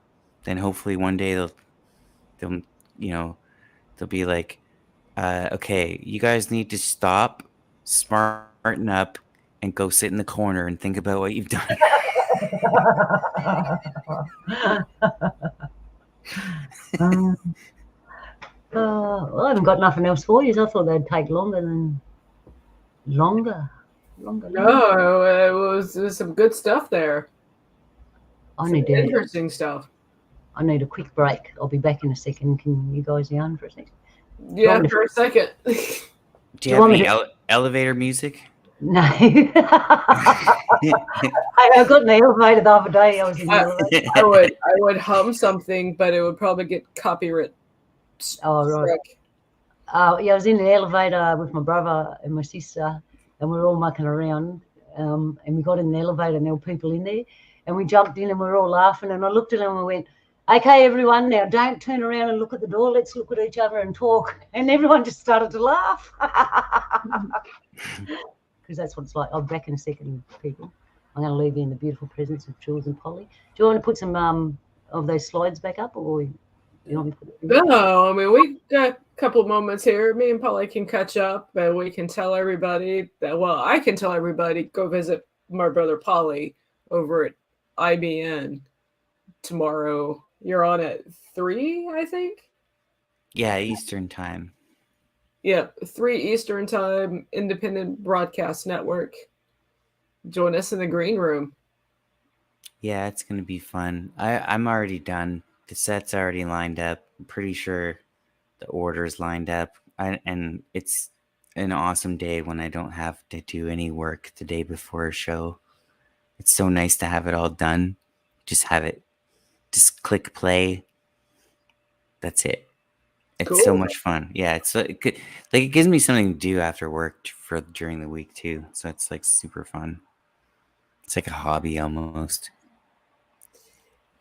then hopefully one day they'll be like, okay, you guys need to stop, smarten up, and go sit in the corner and think about what you've done. Well, I haven't got nothing else for you. I thought they'd take longer. No, there's some good stuff there. Interesting stuff. I need a quick break. I'll be back in a second. Can you guys yarn for a second? Yeah, for a second. Do you have any elevator music? No. I got in the elevator the other day. I was in the elevator. I would hum something, but it would probably get copyright. Oh, right. Yeah, I was in the elevator with my brother and my sister, and we were all mucking around. And we got in the elevator, and there were people in there, and we jumped in, and we were all laughing. And I looked at them and we went, "Okay, everyone, now don't turn around and look at the door. Let's look at each other and talk." And everyone just started to laugh. Because that's what it's like. I'll be back in a second, people. I'm going to leave you in the beautiful presence of Jules and Polly. Do you want to put some of those slides back up, or you want me to put it? No, I mean, we got a couple of moments here. Me and Polly can catch up, and we can tell everybody that. Well, I can tell everybody go visit my brother Polly over at IBN tomorrow. You're on at 3, I think. Yeah, Eastern time. Yeah, 3 Eastern time, Independent Broadcast Network. Join us in the green room. Yeah, it's going to be fun. I'm already done. The set's already lined up. I'm pretty sure the order's lined up. And it's an awesome day when I don't have to do any work the day before a show. It's so nice to have it all done. Just just click play. That's it. It's so much fun. Yeah, it gives me something to do after work during the week too. So it's like super fun. It's like a hobby almost.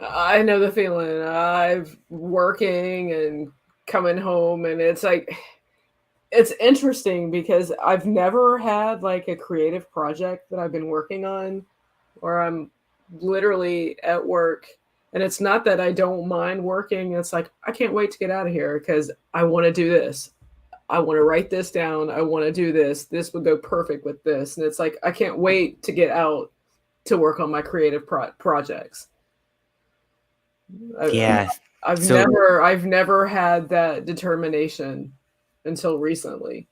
I know the feeling. I've working and coming home, and it's like it's interesting because I've never had like a creative project that I've been working on where I'm literally at work. And it's not that I don't mind working. It's like, I can't wait to get out of here because I want to do this. I want to write this down. I want to do this. This would go perfect with this. And it's like, I can't wait to get out to work on my creative projects. Yeah. I've never had that determination until recently.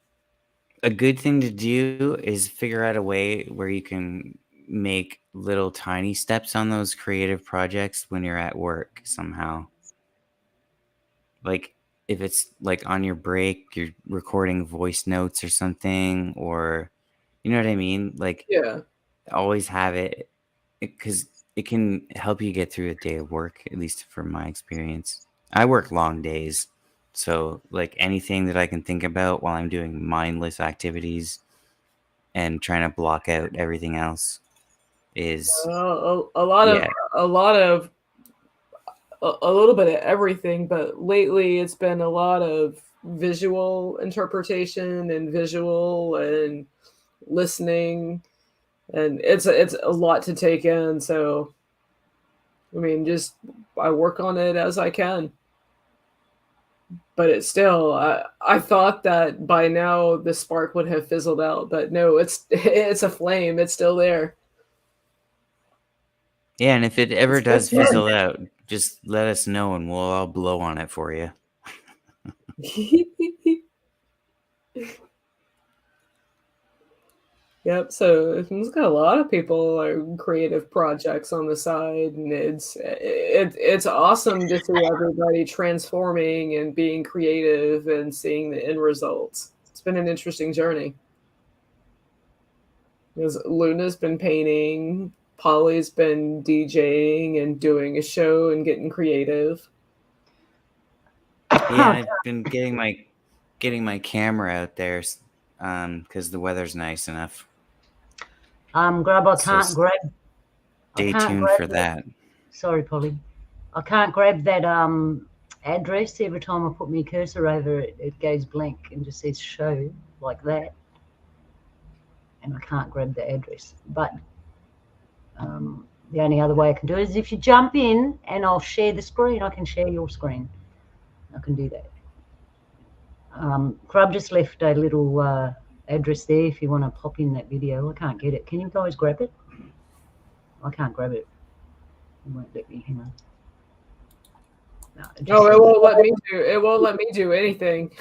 A good thing to do is figure out a way where you can make little tiny steps on those creative projects when you're at work somehow. Like if it's like on your break, you're recording voice notes or something, or you know what I mean? Like, yeah, always have it because it can help you get through a day of work, at least from my experience. I work long days, so like anything that I can think about while I'm doing mindless activities and trying to block out everything else is a little bit of everything, but lately it's been a lot of visual interpretation and visual and listening, and it's a lot to take in. So I mean, just I work on it as I can, but it's still I thought that by now the spark would have fizzled out, but no, it's a flame. It's still there. Yeah, and if it ever does fizzle out, just let us know and we'll all blow on it for you. Yep. So it's got a lot of people like creative projects on the side, and it's awesome to see everybody transforming and being creative and seeing the end results. It's been an interesting journey. Because Luna's been painting, Polly's been DJing and doing a show and getting creative. Yeah, I've been getting my camera out there because the weather's nice enough. Grub, I So can't grab. Stay can't tuned grab for that. Sorry, Polly. I can't grab that address. Every time I put my cursor over it, it goes blank and just says show like that. And I can't grab the address. But the only other way I can do it is if you jump in and I'll share the screen. I can share your screen. I can do that. Grub just left a little address there if you want to pop in that video. I can't get it. Can you guys grab it? I can't grab it. It won't let me. Hang on. No, it won't let me do. It won't let me do anything.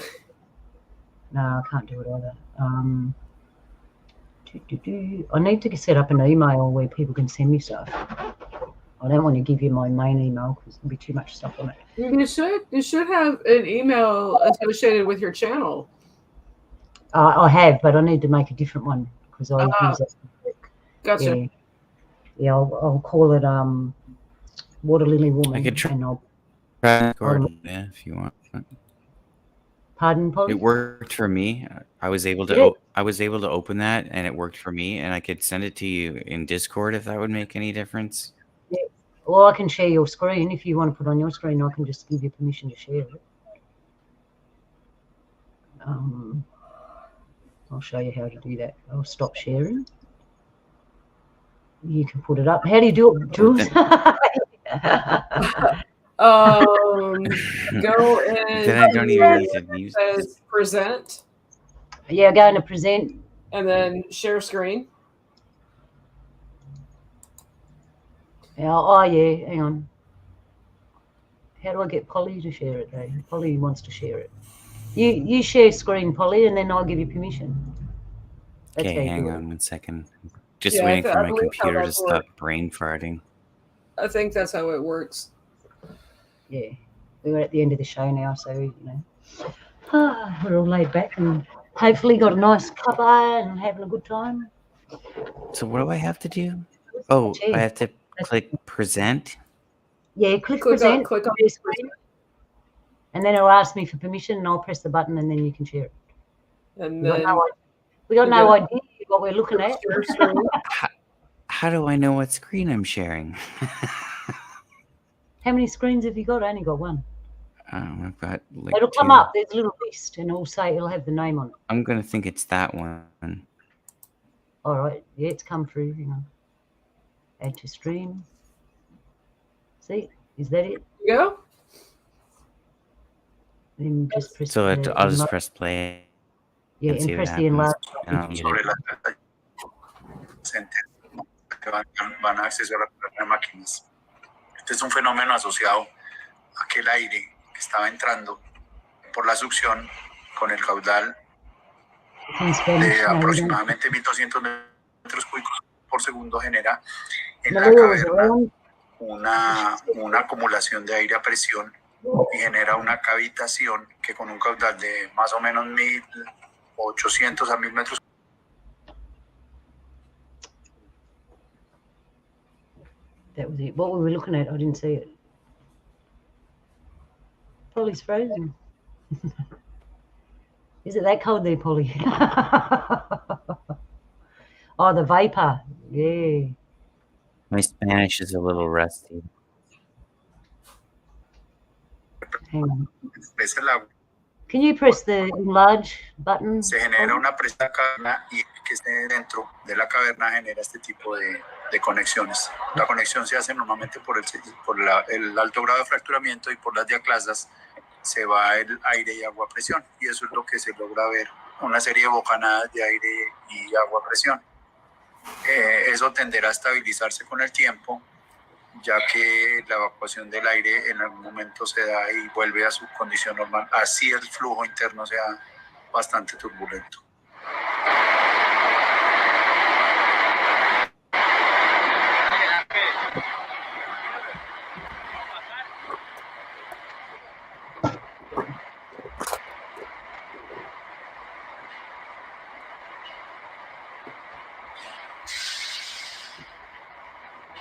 No, I can't do it either. I need to set up an email where people can send me stuff. I don't want to give you my main email because there'll be too much stuff on it. You should have an email associated with your channel. I have, but I need to make a different one because I use it. Gotcha. Yeah, I'll call it Water Lily Woman. I could try. And I'll, Yeah, if you want. pardon, Polly? It worked for me. I was able to open that, and it worked for me. And I could send it to you in Discord if that would make any difference. Yeah. Well, I can share your screen if you want to put on your screen. I can just give you permission to share it. I'll show you how to do that. I'll stop sharing. You can put it up. How do you do it, Jules? Go and then I don't even need to use it. Present. Yeah, going to present. And then share screen. Yeah, oh, yeah, hang on. How do I get Polly to share it, though? Polly wants to share it. You share screen, Polly, and then I'll give you permission. That's okay, hang on 1 second. Just Yeah, waiting for my computer to stop brain farting. I think that's how it works. Yeah, we're at the end of the show now, so, you know, we're all laid back and hopefully got a nice cuppa and having a good time. So what do I have to do? Oh, I have to click present? Yeah, click present. Click on your screen. And then it'll ask me for permission and I'll press the button and then you can share it. And then we got no idea what we're looking at. How do I know what screen I'm sharing? How many screens have you got? I only got one. I've got like it'll come up. There's a little list and it'll have the name on it. I'm going to think it's that one. All right. Yeah, it's come through. Hang on. Add to stream. See? Is that it? Yeah. Then just press I'll just press play. Yeah, and press the enlarge. Van a acceder a las máquinas. Este es un fenómeno asociado a que el aire que estaba entrando por la succión con el caudal de aproximadamente 1.200 metros cúbicos por segundo genera en la caverna una acumulación de aire a presión y genera una cavitación que con un caudal de más o menos 1.800 a 1.000 metros. That was it. What we were looking at, I didn't see it. Polly's frozen. Is it that cold there, Polly? Oh, the vapor. Yeah. My Spanish is a little rusty. Hang on. Can you press the enlarge button? Se genera una presión y que esté dentro de la caverna genera este tipo de conexiones. La conexión se hace normalmente por el alto grado de fracturamiento y por las diaclasas se va el aire y agua a presión y eso es lo que se logra ver, una serie de bocanadas de aire y agua a presión. Eso tenderá a estabilizarse con el tiempo, ya que la evacuación del aire en algún momento se da y vuelve a su condición normal, así el flujo interno sea bastante turbulento.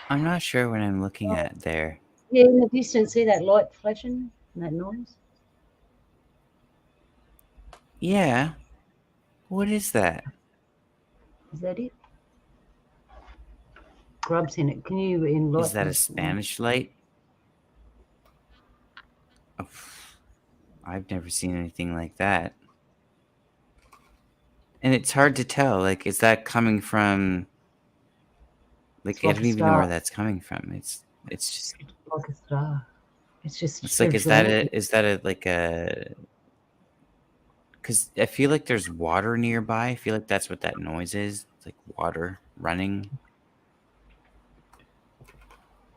I'm not sure what I'm looking at there. Yeah, in the distance, see that light flashing and that noise? Yeah. What is that? Is that it? Grub's in it. Can you enlighten Is that a us? Spanish light? Oh, I've never seen anything like that. And it's hard to tell. Like, is that coming from? Like, It's like I don't a even know where star. that's coming from. It's just. Like a star. It's just It's like, spirituality. is that a like a? Because I feel like there's water nearby. I feel like that's what that noise is. It's like water running.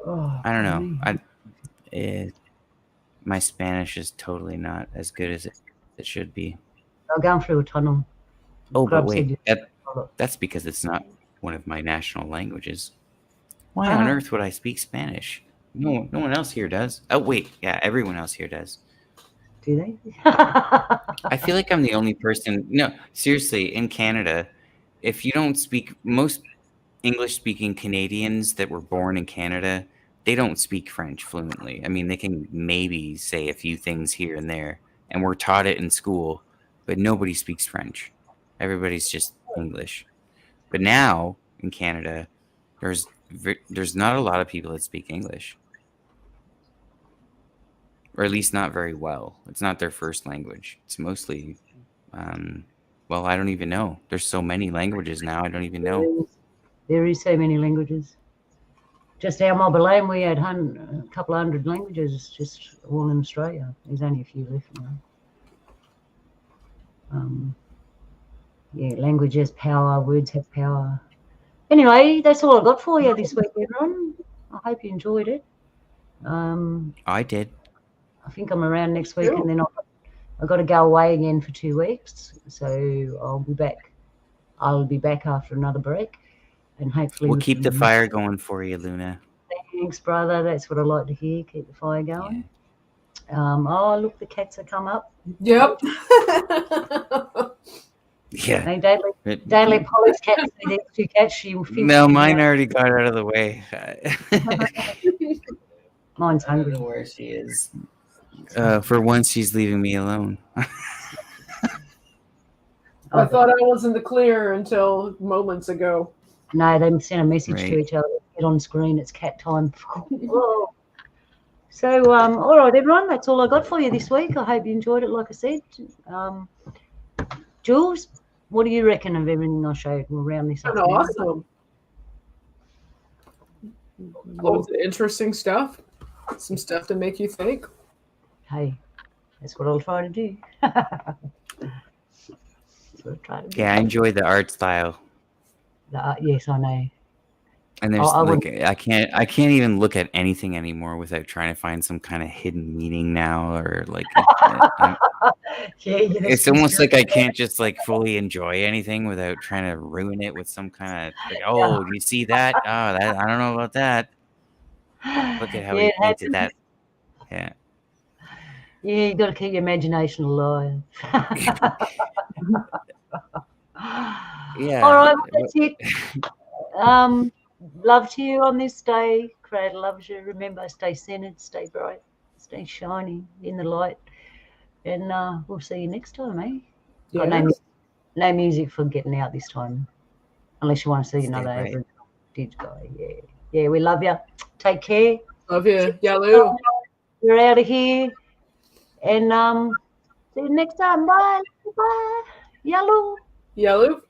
Oh, I don't know. me. My Spanish is totally not as good as it should be. I'm going through a tunnel. Oh, but Grub said wait, you- that's because it's not one of my national languages. Why on earth would I speak Spanish? No one else here does. Oh, wait, yeah, everyone else here does. Do they? I feel like I'm the only person. No, seriously, in Canada, if you don't speak, most English-speaking Canadians that were born in Canada, they don't speak French fluently. I mean, they can maybe say a few things here and there, and we're taught it in school, but nobody speaks French. Everybody's just English. But now in Canada, there's not a lot of people that speak English, or at least not very well. It's not their first language. It's mostly, well, I don't even know. There's so many languages now. I don't even know. There is so many languages. Just our mobile lane, we had a couple of hundred languages just all in Australia. There's only a few left now. Yeah, language has power, words have power. Anyway, that's all I got for you this week, everyone. I hope you enjoyed it. I did. I think I'm around next week, and then I've got to go away again for 2 weeks. So I'll be back. I'll be back after another break, and hopefully We'll keep the fire going for you, Luna. Thanks, brother. That's what I like to hear. Keep the fire going. Yeah. Oh, look, the cats have come up. Yep. Yeah. Hey, don't let Polly's cats see the two cats. She will feel. No, mine already got out of the way. Mine's I don't hungry. know where she is. For once, she's leaving me alone. I thought I was in the clear until moments ago. No, they sent a message Right. to each other. Get on screen. It's cat time. So, all right, everyone. That's all I got for you this week. I hope you enjoyed it. Like I said, Jules, what do you reckon of everything I showed? We'll round this up. Awesome. Loads of interesting stuff. Some stuff to make you think. Hey, that's what I'll try to do. That's what I'll try to do. Yeah, I enjoy the art style. Yes, I know. And there's I I can't even look at anything anymore without trying to find some kind of hidden meaning now, or like it's almost like I can't just like fully enjoy anything without trying to ruin it with some kind of like, oh, do you see that? Oh, that I don't know about that. Look at how he painted that. Yeah. Yeah, you got to keep your imagination alive. Yeah. All right, well, that's it. Love to you on this day. Creator loves you. Remember, stay centered, stay bright, stay shiny in the light. And we'll see you next time, eh? Yeah. Got no music for getting out this time. Unless you want to see another Aboriginal Dig guy. Yeah. Yeah, we love you. Take care. Love you. Yalu. We're out of here. And see you next time. Bye. Bye. Yalu. Yalu.